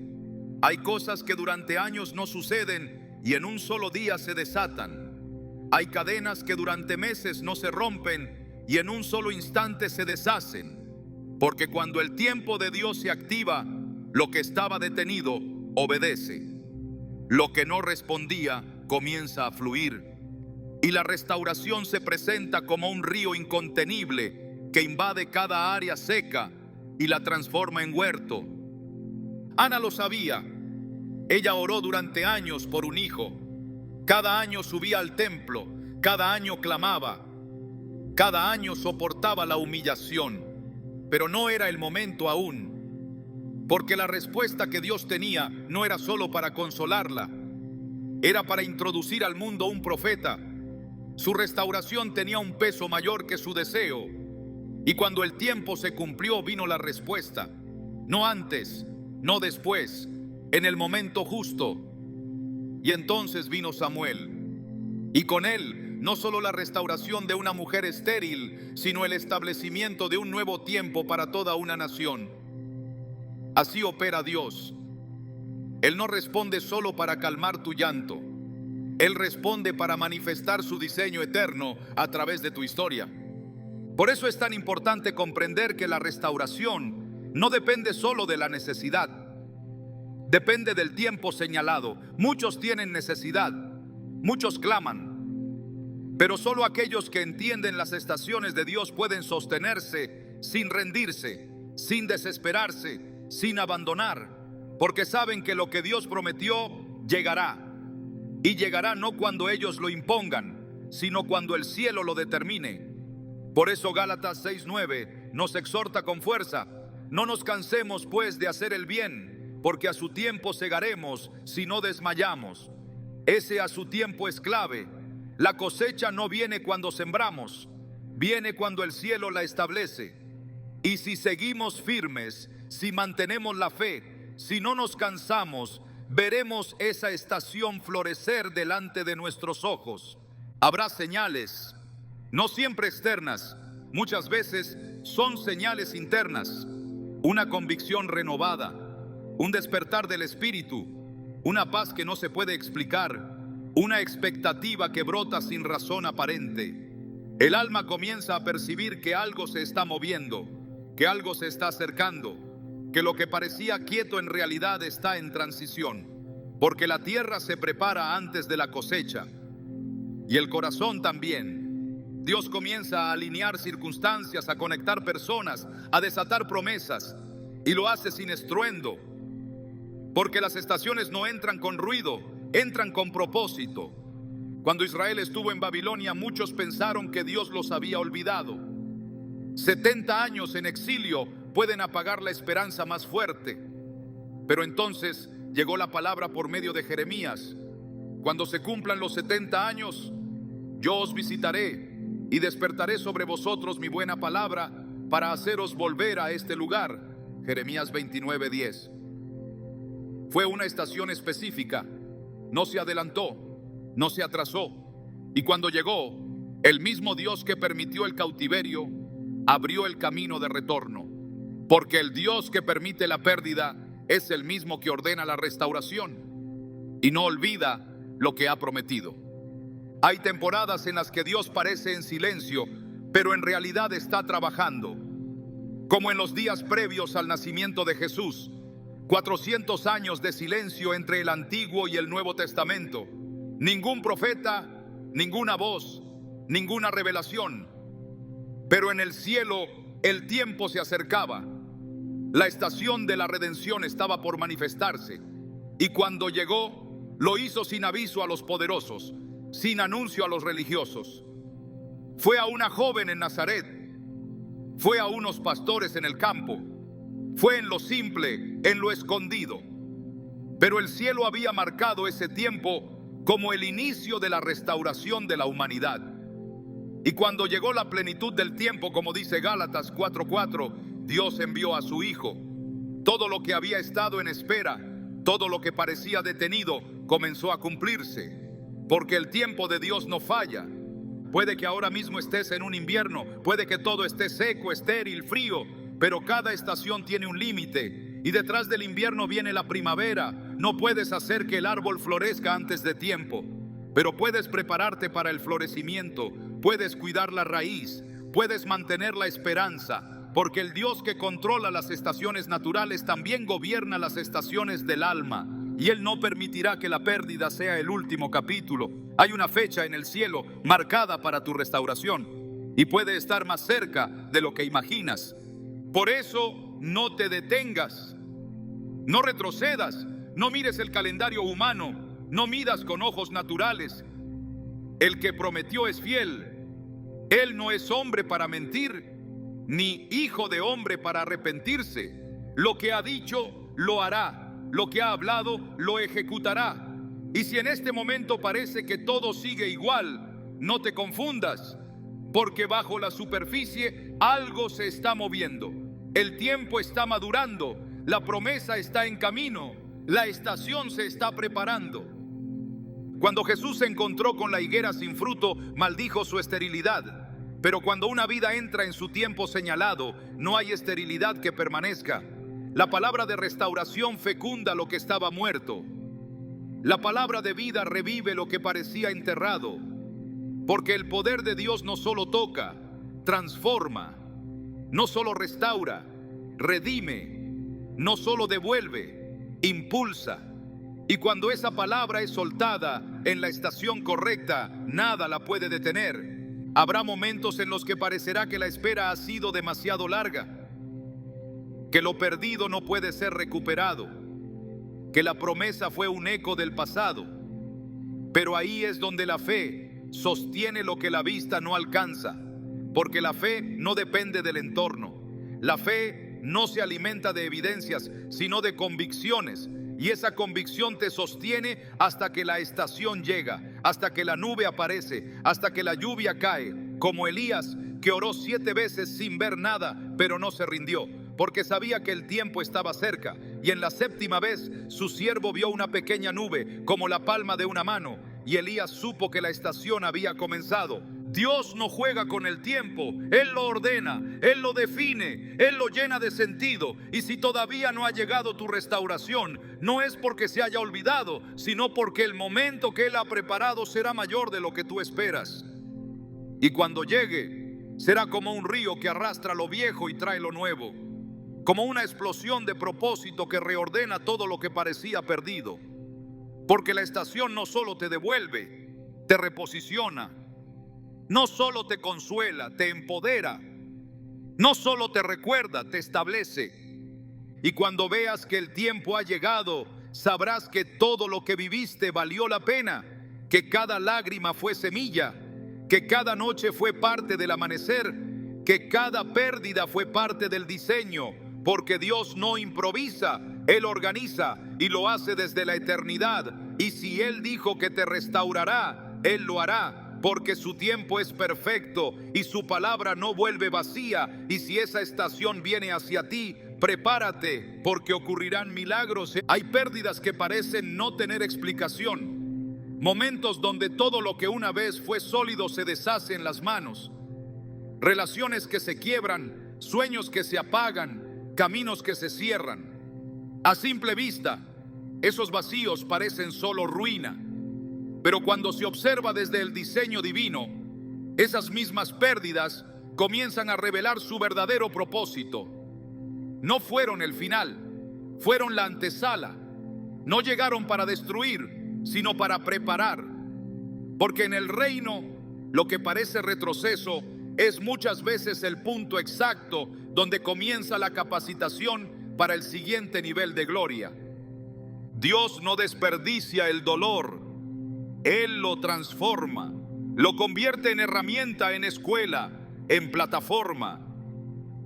Hay cosas que durante años no suceden y en un solo día se desatan. Hay cadenas que durante meses no se rompen y en un solo instante se deshacen. Porque cuando el tiempo de Dios se activa, lo que estaba detenido obedece. Lo que no respondía comienza a fluir. Y la restauración se presenta como un río incontenible que invade cada área seca y la transforma en huerto. Ana lo sabía. Ella oró durante años por un hijo. Cada año subía al templo, cada año clamaba, cada año soportaba la humillación. Pero no era el momento aún, porque la respuesta que Dios tenía no era solo para consolarla, era para introducir al mundo un profeta. Su restauración tenía un peso mayor que su deseo. Y cuando el tiempo se cumplió, vino la respuesta. No antes, no después, en el momento justo. Y entonces vino Samuel. Y con él, no solo la restauración de una mujer estéril, sino el establecimiento de un nuevo tiempo para toda una nación. Así opera Dios. Él no responde solo para calmar tu llanto. Él responde para manifestar su diseño eterno a través de tu historia. Por eso es tan importante comprender que la restauración no depende solo de la necesidad. Depende del tiempo señalado. Muchos tienen necesidad, muchos claman, pero solo aquellos que entienden las estaciones de Dios pueden sostenerse sin rendirse, sin desesperarse, sin abandonar, porque saben que lo que Dios prometió llegará. Y llegará no cuando ellos lo impongan, sino cuando el cielo lo determine. Por eso Gálatas 6:9 nos exhorta con fuerza: no nos cansemos pues de hacer el bien, porque a su tiempo segaremos si no desmayamos. Ese a su tiempo es clave. La cosecha no viene cuando sembramos, viene cuando el cielo la establece. Y si seguimos firmes, si mantenemos la fe, si no nos cansamos, veremos esa estación florecer delante de nuestros ojos. Habrá señales, no siempre externas, muchas veces son señales internas. Una convicción renovada, un despertar del espíritu, una paz que no se puede explicar, una expectativa que brota sin razón aparente. El alma comienza a percibir que algo se está moviendo, que algo se está acercando, que lo que parecía quieto en realidad está en transición, porque la tierra se prepara antes de la cosecha, y el corazón también. Dios comienza a alinear circunstancias, a conectar personas, a desatar promesas, y lo hace sin estruendo, porque las estaciones no entran con ruido, entran con propósito. Cuando Israel estuvo en Babilonia, muchos pensaron que Dios los había olvidado. 70 años en exilio pueden apagar la esperanza más fuerte. Pero entonces llegó la palabra por medio de Jeremías: cuando se cumplan los 70 años, yo os visitaré y despertaré sobre vosotros mi buena palabra para haceros volver a este lugar. Jeremías 29:10. Fue una estación específica, no se adelantó, no se atrasó. Y cuando llegó, el mismo Dios que permitió el cautiverio abrió el camino de retorno, porque el Dios que permite la pérdida es el mismo que ordena la restauración y no olvida lo que ha prometido. Hay temporadas en las que Dios parece en silencio, pero en realidad está trabajando, como en los días previos al nacimiento de Jesús. 400 años de silencio entre el Antiguo y el Nuevo Testamento. Ningún profeta, ninguna voz, ninguna revelación. Pero en el cielo el tiempo se acercaba. La estación de la redención estaba por manifestarse. Y cuando llegó, lo hizo sin aviso a los poderosos, sin anuncio a los religiosos. Fue a una joven en Nazaret. Fue a unos pastores en el campo. Fue en lo simple, en lo escondido. Pero el cielo había marcado ese tiempo como el inicio de la restauración de la humanidad. Y cuando llegó la plenitud del tiempo, como dice Gálatas 4:4, Dios envió a su Hijo. Todo lo que había estado en espera, todo lo que parecía detenido, comenzó a cumplirse. Porque el tiempo de Dios no falla. Puede que ahora mismo estés en un invierno, puede que todo esté seco, estéril, frío, pero cada estación tiene un límite, y detrás del invierno viene la primavera. No puedes hacer que el árbol florezca antes de tiempo, pero puedes prepararte para el florecimiento, puedes cuidar la raíz, puedes mantener la esperanza, porque el Dios que controla las estaciones naturales también gobierna las estaciones del alma, y Él no permitirá que la pérdida sea el último capítulo. Hay una fecha en el cielo marcada para tu restauración, y puede estar más cerca de lo que imaginas. Por eso no te detengas, no retrocedas, no mires el calendario humano, no midas con ojos naturales. El que prometió es fiel. Él no es hombre para mentir, ni hijo de hombre para arrepentirse. Lo que ha dicho, lo hará. Lo que ha hablado, lo ejecutará. Y si en este momento parece que todo sigue igual, no te confundas, porque bajo la superficie algo se está moviendo. El tiempo está madurando, la promesa está en camino, la estación se está preparando. Cuando Jesús se encontró con la higuera sin fruto, maldijo su esterilidad. Pero cuando una vida entra en su tiempo señalado, no hay esterilidad que permanezca. La palabra de restauración fecunda lo que estaba muerto. La palabra de vida revive lo que parecía enterrado. Porque el poder de Dios no solo toca, transforma, no solo restaura, redime, no solo devuelve, impulsa. Y cuando esa palabra es soltada en la estación correcta, nada la puede detener. Habrá momentos en los que parecerá que la espera ha sido demasiado larga, que lo perdido no puede ser recuperado, que la promesa fue un eco del pasado. Pero ahí es donde la fe sostiene lo que la vista no alcanza, porque la fe no depende del entorno, La fe no se alimenta de evidencias, sino de convicciones. Y esa convicción te sostiene hasta que la estación llega, hasta que la nube aparece, hasta que la lluvia cae, como Elías, que oró 7 veces sin ver nada, pero no se rindió, porque sabía que el tiempo estaba cerca. Y en la 7ª vez su siervo vio una pequeña nube, como la palma de una mano, y Elías supo que la estación había comenzado. Dios no juega con el tiempo, Él lo ordena, Él lo define, Él lo llena de sentido. Y si todavía no ha llegado tu restauración, no es porque se haya olvidado, sino porque el momento que Él ha preparado será mayor de lo que tú esperas. Y cuando llegue, será como un río que arrastra lo viejo y trae lo nuevo, como una explosión de propósito que reordena todo lo que parecía perdido. Porque la estación no solo te devuelve, te reposiciona. No solo te consuela, te empodera. No solo te recuerda, te establece. Y cuando veas que el tiempo ha llegado, sabrás que todo lo que viviste valió la pena, que cada lágrima fue semilla, que cada noche fue parte del amanecer, que cada pérdida fue parte del diseño, porque Dios no improvisa, Él organiza y lo hace desde la eternidad. Y si Él dijo que te restaurará, Él lo hará. Porque su tiempo es perfecto y su palabra no vuelve vacía. Y si esa estación viene hacia ti, prepárate, porque ocurrirán milagros. Hay pérdidas que parecen no tener explicación. Momentos donde todo lo que una vez fue sólido se deshace en las manos. Relaciones que se quiebran, sueños que se apagan, caminos que se cierran. A simple vista, esos vacíos parecen solo ruina. Pero cuando se observa desde el diseño divino, esas mismas pérdidas comienzan a revelar su verdadero propósito. No fueron el final, fueron la antesala. No llegaron para destruir, sino para preparar. Porque en el reino, lo que parece retroceso es muchas veces el punto exacto donde comienza la capacitación para el siguiente nivel de gloria. Dios no desperdicia el dolor. Él lo transforma, lo convierte en herramienta, en escuela, en plataforma.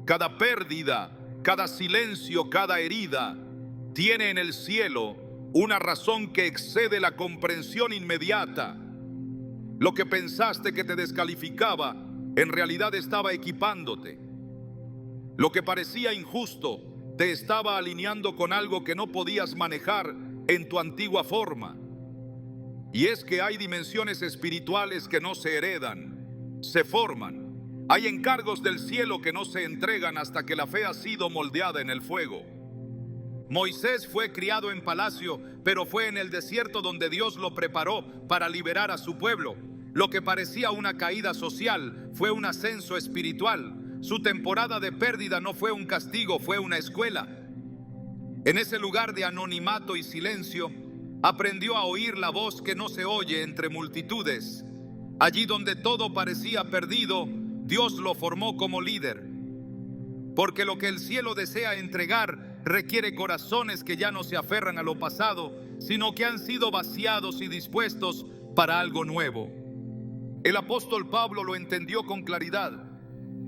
Cada pérdida, cada silencio, cada herida tiene en el cielo una razón que excede la comprensión inmediata. Lo que pensaste que te descalificaba, en realidad estaba equipándote. Lo que parecía injusto, te estaba alineando con algo que no podías manejar en tu antigua forma. Y es que hay dimensiones espirituales que no se heredan, se forman. Hay encargos del cielo que no se entregan hasta que la fe ha sido moldeada en el fuego. Moisés fue criado en palacio, pero fue en el desierto donde Dios lo preparó para liberar a su pueblo. Lo que parecía una caída social fue un ascenso espiritual. Su temporada de pérdida no fue un castigo, fue una escuela. En ese lugar de anonimato y silencio, aprendió a oír la voz que no se oye entre multitudes. Allí donde todo parecía perdido, Dios lo formó como líder. Porque lo que el cielo desea entregar requiere corazones que ya no se aferran a lo pasado, sino que han sido vaciados y dispuestos para algo nuevo. El apóstol Pablo lo entendió con claridad.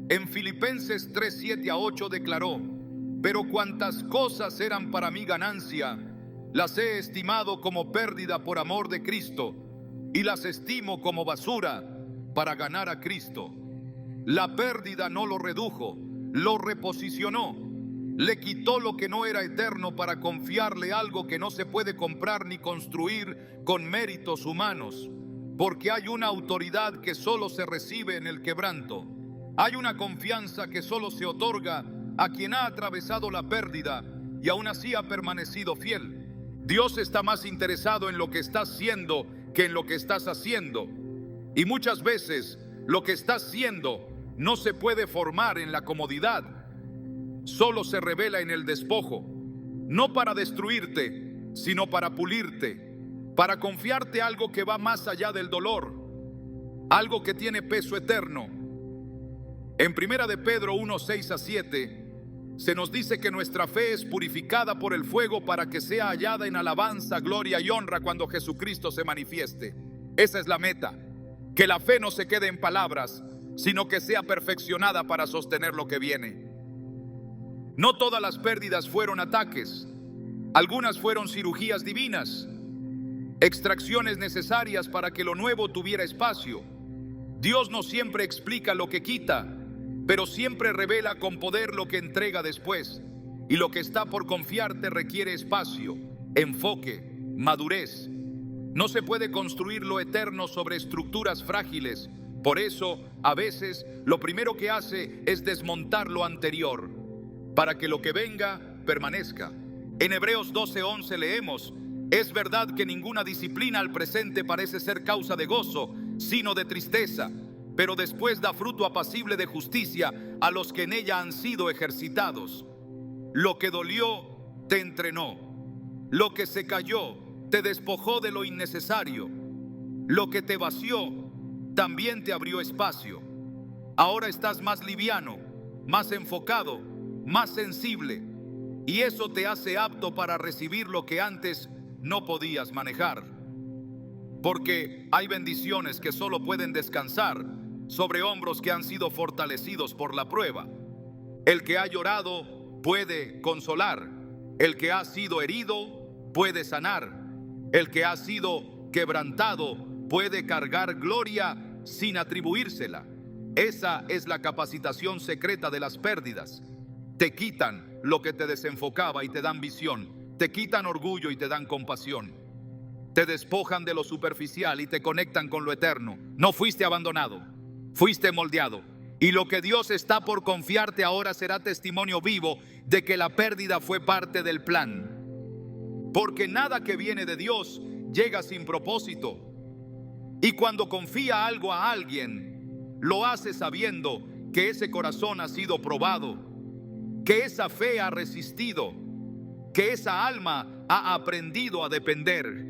En Filipenses 3:7-8 declaró: pero cuantas cosas eran para mí ganancia, las he estimado como pérdida por amor de Cristo, y las estimo como basura para ganar a Cristo. La pérdida no lo redujo, lo reposicionó. Le quitó lo que no era eterno para confiarle algo que no se puede comprar ni construir con méritos humanos. Porque hay una autoridad que solo se recibe en el quebranto. Hay una confianza que solo se otorga a quien ha atravesado la pérdida y aún así ha permanecido fiel. Dios está más interesado en lo que estás siendo que en lo que estás haciendo. Y muchas veces lo que estás siendo no se puede formar en la comodidad. Solo se revela en el despojo. No para destruirte, sino para pulirte. Para confiarte algo que va más allá del dolor. Algo que tiene peso eterno. En 1 de Pedro 1:6-7 se nos dice que nuestra fe es purificada por el fuego para que sea hallada en alabanza, gloria y honra cuando Jesucristo se manifieste. Esa es la meta, que la fe no se quede en palabras, sino que sea perfeccionada para sostener lo que viene. No todas las pérdidas fueron ataques. Algunas fueron cirugías divinas, extracciones necesarias para que lo nuevo tuviera espacio. Dios no siempre explica lo que quita, pero siempre revela con poder lo que entrega después. Y lo que está por confiarte requiere espacio, enfoque, madurez. No se puede construir lo eterno sobre estructuras frágiles. Por eso, a veces, lo primero que hace es desmontar lo anterior, para que lo que venga permanezca. En Hebreos 12:11 leemos: es verdad que ninguna disciplina al presente parece ser causa de gozo, sino de tristeza, pero después da fruto apacible de justicia a los que en ella han sido ejercitados. Lo que dolió te entrenó, lo que se cayó te despojó de lo innecesario, lo que te vació también te abrió espacio. Ahora estás más liviano, más enfocado, más sensible, y eso te hace apto para recibir lo que antes no podías manejar. Porque hay bendiciones que solo pueden descansar sobre hombros que han sido fortalecidos por la prueba. El que ha llorado puede consolar, el que ha sido herido puede sanar, el que ha sido quebrantado puede cargar gloria sin atribuírsela. Esa es la capacitación secreta de las pérdidas. Te quitan lo que te desenfocaba y te dan visión, te quitan orgullo y te dan compasión, te despojan de lo superficial y te conectan con lo eterno. No fuiste abandonado, fuiste moldeado. Y lo que Dios está por confiarte ahora será testimonio vivo de que la pérdida fue parte del plan. Porque nada que viene de Dios llega sin propósito. Y cuando confía algo a alguien, lo hace sabiendo que ese corazón ha sido probado, que esa fe ha resistido, que esa alma ha aprendido a depender.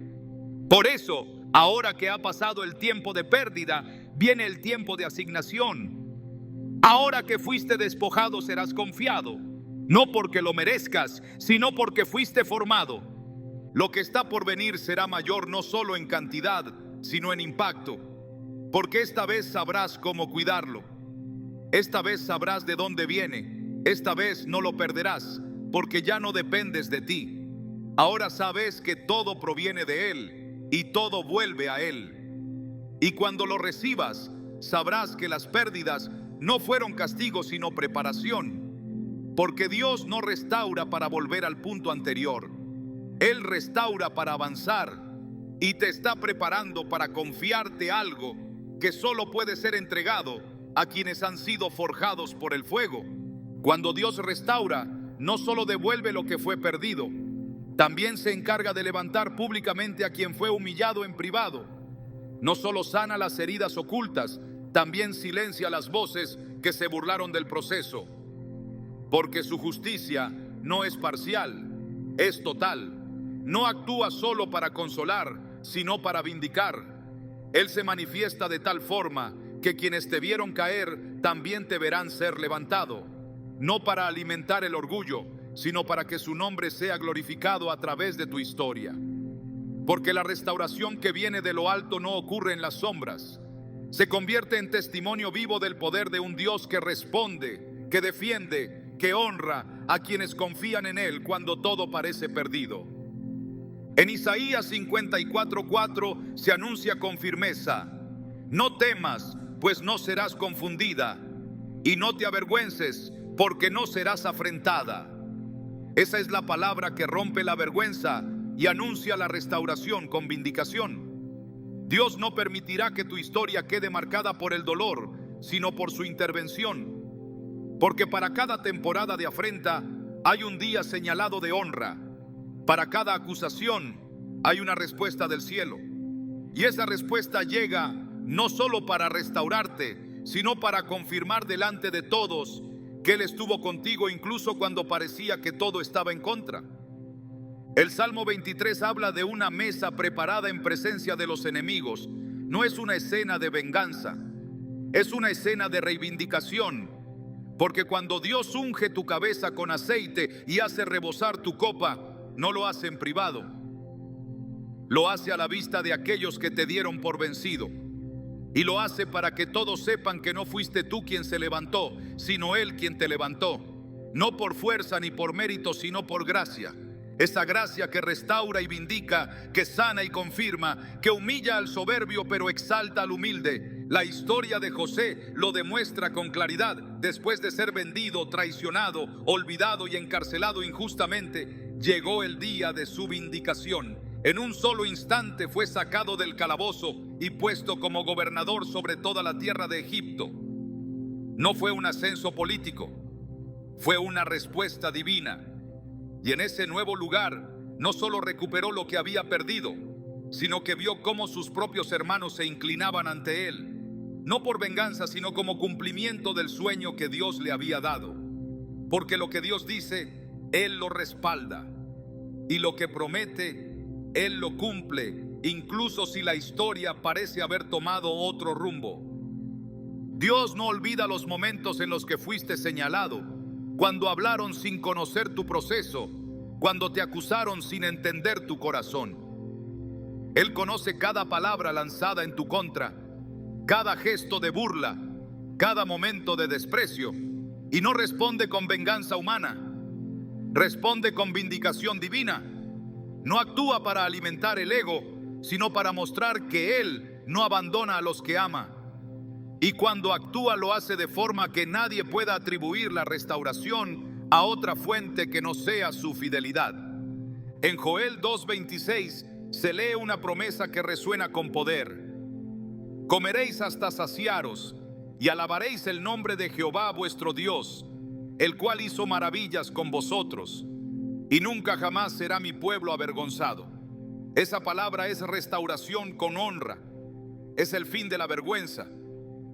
Por eso, ahora que ha pasado el tiempo de pérdida, viene el tiempo de asignación. Ahora que fuiste despojado serás confiado, no porque lo merezcas, sino porque fuiste formado. Lo que está por venir será mayor no solo en cantidad, sino en impacto, porque esta vez sabrás cómo cuidarlo. Esta vez sabrás de dónde viene. Esta vez no lo perderás, porque ya no dependes de ti. Ahora sabes que todo proviene de Él y todo vuelve a Él. Y cuando lo recibas, sabrás que las pérdidas no fueron castigo, sino preparación. Porque Dios no restaura para volver al punto anterior. Él restaura para avanzar y te está preparando para confiarte algo que solo puede ser entregado a quienes han sido forjados por el fuego. Cuando Dios restaura, no solo devuelve lo que fue perdido, también se encarga de levantar públicamente a quien fue humillado en privado. No solo sana las heridas ocultas, también silencia las voces que se burlaron del proceso. Porque su justicia no es parcial, es total. No actúa solo para consolar, sino para vindicar. Él se manifiesta de tal forma que quienes te vieron caer también te verán ser levantado. No para alimentar el orgullo, sino para que su nombre sea glorificado a través de tu historia. Porque la restauración que viene de lo alto no ocurre en las sombras. Se convierte en testimonio vivo del poder de un Dios que responde, que defiende, que honra a quienes confían en Él cuando todo parece perdido. En Isaías 54:4 se anuncia con firmeza: no temas, pues no serás confundida, y no te avergüences, porque no serás afrentada. Esa es la palabra que rompe la vergüenza y anuncia la restauración con vindicación. Dios no permitirá que tu historia quede marcada por el dolor, sino por su intervención. Porque para cada temporada de afrenta hay un día señalado de honra. Para cada acusación hay una respuesta del cielo. Y esa respuesta llega no solo para restaurarte, sino para confirmar delante de todos que Él estuvo contigo incluso cuando parecía que todo estaba en contra. El Salmo 23 habla de una mesa preparada en presencia de los enemigos. No es una escena de venganza, es una escena de reivindicación. Porque cuando Dios unge tu cabeza con aceite y hace rebosar tu copa, no lo hace en privado. Lo hace a la vista de aquellos que te dieron por vencido. Y lo hace para que todos sepan que no fuiste tú quien se levantó, sino Él quien te levantó. no por fuerza ni por mérito, sino por gracia. Esa gracia que restaura y vindica, que sana y confirma, que humilla al soberbio pero exalta al humilde. La historia de José lo demuestra con claridad. Después de ser vendido, traicionado, olvidado y encarcelado injustamente, llegó el día de su vindicación. En un solo instante fue sacado del calabozo y puesto como gobernador sobre toda la tierra de Egipto. No fue un ascenso político, fue una respuesta divina. Y en ese nuevo lugar no solo recuperó lo que había perdido, sino que vio cómo sus propios hermanos se inclinaban ante él, no por venganza, sino como cumplimiento del sueño que Dios le había dado. Porque lo que Dios dice, Él lo respalda, y lo que promete, Él lo cumple, incluso si la historia parece haber tomado otro rumbo. Dios no olvida los momentos en los que fuiste señalado, cuando hablaron sin conocer tu proceso, cuando te acusaron sin entender tu corazón. Él conoce cada palabra lanzada en tu contra, cada gesto de burla, cada momento de desprecio, y no responde con venganza humana, responde con vindicación divina. No actúa para alimentar el ego, sino para mostrar que Él no abandona a los que ama. Y cuando actúa lo hace de forma que nadie pueda atribuir la restauración a otra fuente que no sea su fidelidad. En Joel 2:26 se lee una promesa que resuena con poder. Comeréis hasta saciaros y alabaréis el nombre de Jehová vuestro Dios, el cual hizo maravillas con vosotros, y nunca jamás será mi pueblo avergonzado. Esa palabra es restauración con honra, es el fin de la vergüenza.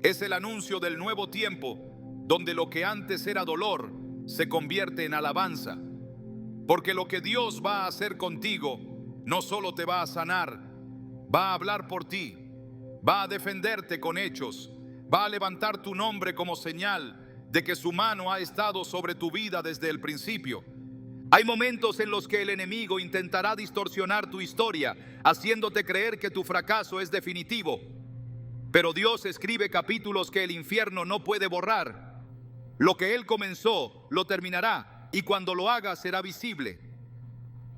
Es el anuncio del nuevo tiempo, donde lo que antes era dolor se convierte en alabanza. Porque lo que Dios va a hacer contigo no solo te va a sanar, va a hablar por ti, va a defenderte con hechos, va a levantar tu nombre como señal de que su mano ha estado sobre tu vida desde el principio. Hay momentos en los que el enemigo intentará distorsionar tu historia, haciéndote creer que tu fracaso es definitivo. Pero Dios escribe capítulos que el infierno no puede borrar. Lo que Él comenzó, lo terminará, y cuando lo haga será visible.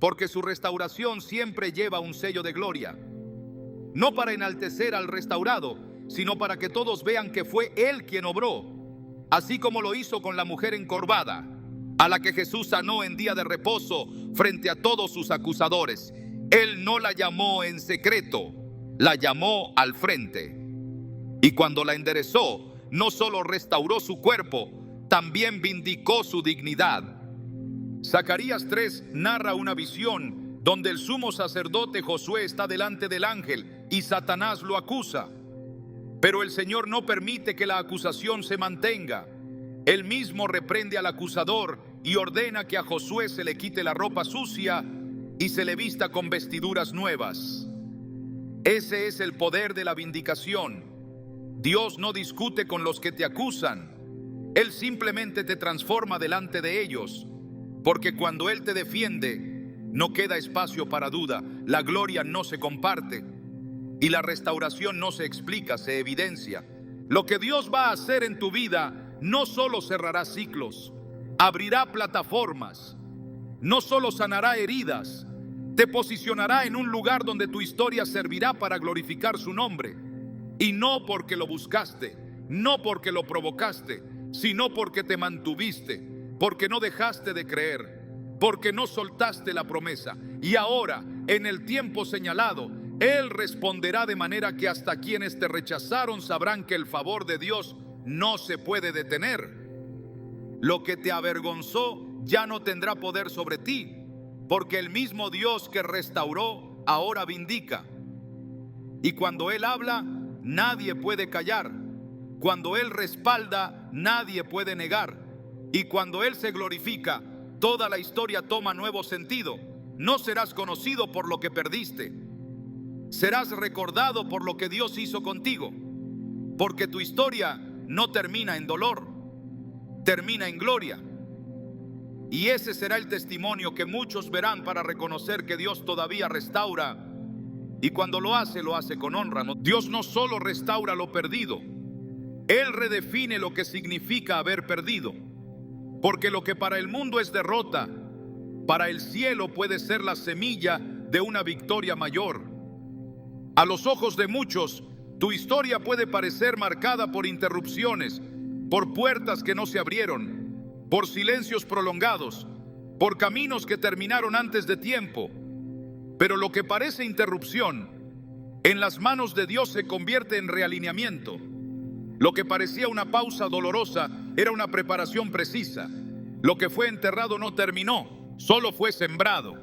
Porque su restauración siempre lleva un sello de gloria. No para enaltecer al restaurado, sino para que todos vean que fue Él quien obró. Así como lo hizo con la mujer encorvada, a la que Jesús sanó en día de reposo frente a todos sus acusadores. Él no la llamó en secreto, la llamó al frente. Y cuando la enderezó, no solo restauró su cuerpo, también vindicó su dignidad. Zacarías 3 narra una visión donde el sumo sacerdote Josué está delante del ángel y Satanás lo acusa. Pero el Señor no permite que la acusación se mantenga. Él mismo reprende al acusador y ordena que a Josué se le quite la ropa sucia y se le vista con vestiduras nuevas. Ese es el poder de la vindicación. Dios no discute con los que te acusan. Él simplemente te transforma delante de ellos. Porque cuando Él te defiende, no queda espacio para duda. La gloria no se comparte. Y la restauración no se explica, se evidencia. Lo que Dios va a hacer en tu vida no solo cerrará ciclos, abrirá plataformas. No solo sanará heridas, te posicionará en un lugar donde tu historia servirá para glorificar su nombre. Y no porque lo buscaste, no porque lo provocaste, sino porque te mantuviste, porque no dejaste de creer, porque no soltaste la promesa. Y ahora, en el tiempo señalado, Él responderá de manera que hasta quienes te rechazaron sabrán que el favor de Dios no se puede detener. Lo que te avergonzó ya no tendrá poder sobre ti, porque el mismo Dios que restauró ahora vindica. Y cuando Él habla, nadie puede callar. Cuando Él respalda, nadie puede negar. Y cuando Él se glorifica, toda la historia toma nuevo sentido. No serás conocido por lo que perdiste. Serás recordado por lo que Dios hizo contigo. Porque tu historia no termina en dolor, termina en gloria. Y ese será el testimonio que muchos verán para reconocer que Dios todavía restaura. Y cuando lo hace con honra. Dios no solo restaura lo perdido, Él redefine lo que significa haber perdido. Porque lo que para el mundo es derrota, para el cielo puede ser la semilla de una victoria mayor. A los ojos de muchos, tu historia puede parecer marcada por interrupciones, por puertas que no se abrieron, por silencios prolongados, por caminos que terminaron antes de tiempo. Pero lo que parece interrupción, en las manos de Dios se convierte en realineamiento. Lo que parecía una pausa dolorosa era una preparación precisa. Lo que fue enterrado no terminó, solo fue sembrado.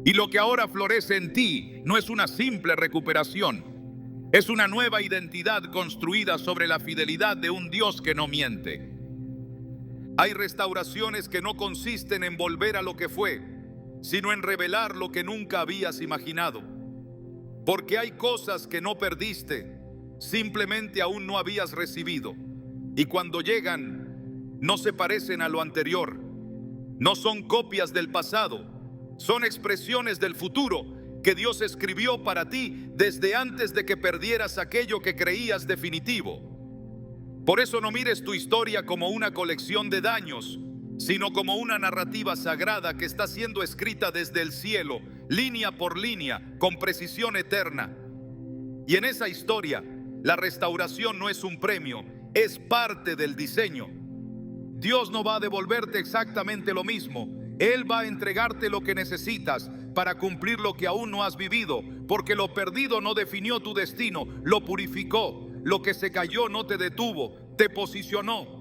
Y lo que ahora florece en ti no es una simple recuperación, es una nueva identidad construida sobre la fidelidad de un Dios que no miente. Hay restauraciones que no consisten en volver a lo que fue, sino en revelar lo que nunca habías imaginado. Porque hay cosas que no perdiste, simplemente aún no habías recibido. Y cuando llegan, no se parecen a lo anterior. No son copias del pasado, son expresiones del futuro que Dios escribió para ti desde antes de que perdieras aquello que creías definitivo. Por eso no mires tu historia como una colección de daños, sino como una narrativa sagrada que está siendo escrita desde el cielo, línea por línea, con precisión eterna. Y en esa historia, la restauración no es un premio, es parte del diseño. Dios no va a devolverte exactamente lo mismo. Él va a entregarte lo que necesitas para cumplir lo que aún no has vivido, porque lo perdido no definió tu destino, lo purificó. Lo que se cayó no te detuvo, te posicionó.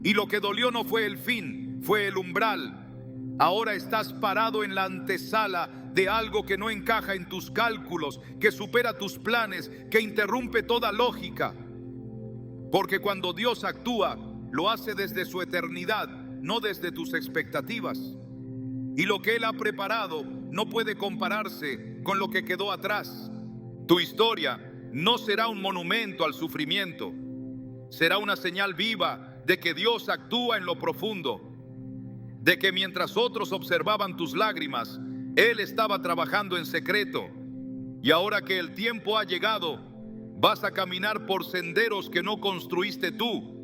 Y lo que dolió no fue el fin, fue el umbral. Ahora estás parado en la antesala de algo que no encaja en tus cálculos, que supera tus planes, que interrumpe toda lógica. Porque cuando Dios actúa, lo hace desde su eternidad, no desde tus expectativas. Y lo que Él ha preparado no puede compararse con lo que quedó atrás. Tu historia no será un monumento al sufrimiento, será una señal viva de que Dios actúa en lo profundo, de que mientras otros observaban tus lágrimas, Él estaba trabajando en secreto. Y ahora que el tiempo ha llegado, vas a caminar por senderos que no construiste tú.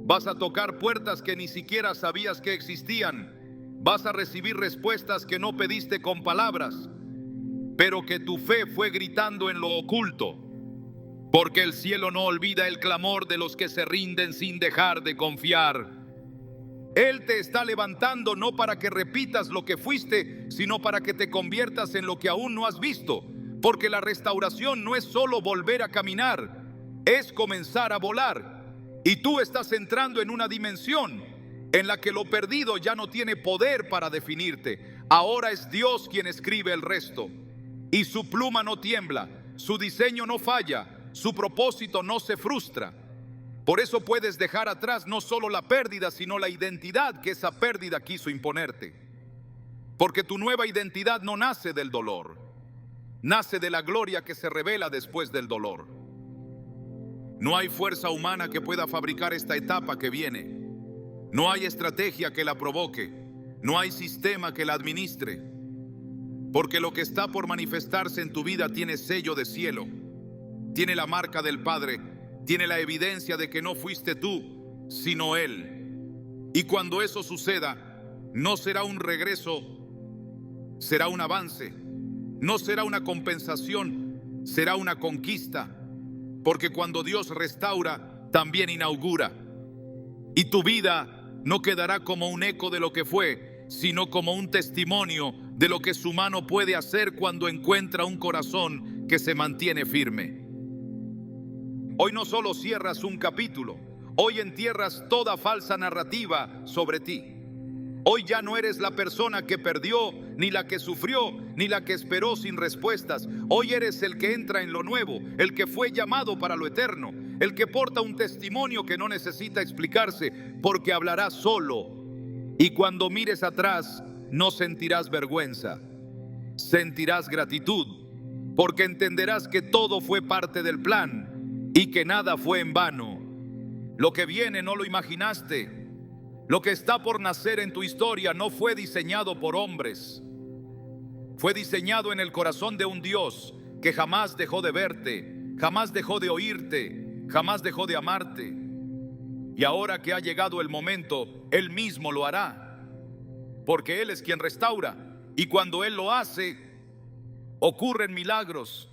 Vas a tocar puertas que ni siquiera sabías que existían. Vas a recibir respuestas que no pediste con palabras, pero que tu fe fue gritando en lo oculto. Porque el cielo no olvida el clamor de los que se rinden sin dejar de confiar. Él te está levantando no para que repitas lo que fuiste, sino para que te conviertas en lo que aún no has visto. Porque la restauración no es solo volver a caminar, es comenzar a volar. Y tú estás entrando en una dimensión en la que lo perdido ya no tiene poder para definirte. Ahora es Dios quien escribe el resto. Y su pluma no tiembla, su diseño no falla, su propósito no se frustra. Por eso puedes dejar atrás no solo la pérdida, sino la identidad que esa pérdida quiso imponerte. Porque tu nueva identidad no nace del dolor, nace de la gloria que se revela después del dolor. No hay fuerza humana que pueda fabricar esta etapa que viene. No hay estrategia que la provoque, no hay sistema que la administre. Porque lo que está por manifestarse en tu vida tiene sello de cielo, tiene la marca del Padre, tiene la evidencia de que no fuiste tú, sino Él. Y cuando eso suceda, no será un regreso, será un avance. No será una compensación, será una conquista. Porque cuando Dios restaura, también inaugura. Y tu vida no quedará como un eco de lo que fue, sino como un testimonio de lo que su mano puede hacer cuando encuentra un corazón que se mantiene firme. Hoy no solo cierras un capítulo, hoy entierras toda falsa narrativa sobre ti. Hoy ya no eres la persona que perdió, ni la que sufrió, ni la que esperó sin respuestas. Hoy eres el que entra en lo nuevo, el que fue llamado para lo eterno, el que porta un testimonio que no necesita explicarse, porque hablará solo. Y cuando mires atrás, no sentirás vergüenza, sentirás gratitud, porque entenderás que todo fue parte del plan y que nada fue en vano. Lo que viene no lo imaginaste. Lo que está por nacer en tu historia no fue diseñado por hombres. Fue diseñado en el corazón de un Dios que jamás dejó de verte, jamás dejó de oírte, jamás dejó de amarte. Y ahora que ha llegado el momento, Él mismo lo hará, porque Él es quien restaura. Y cuando Él lo hace, ocurren milagros.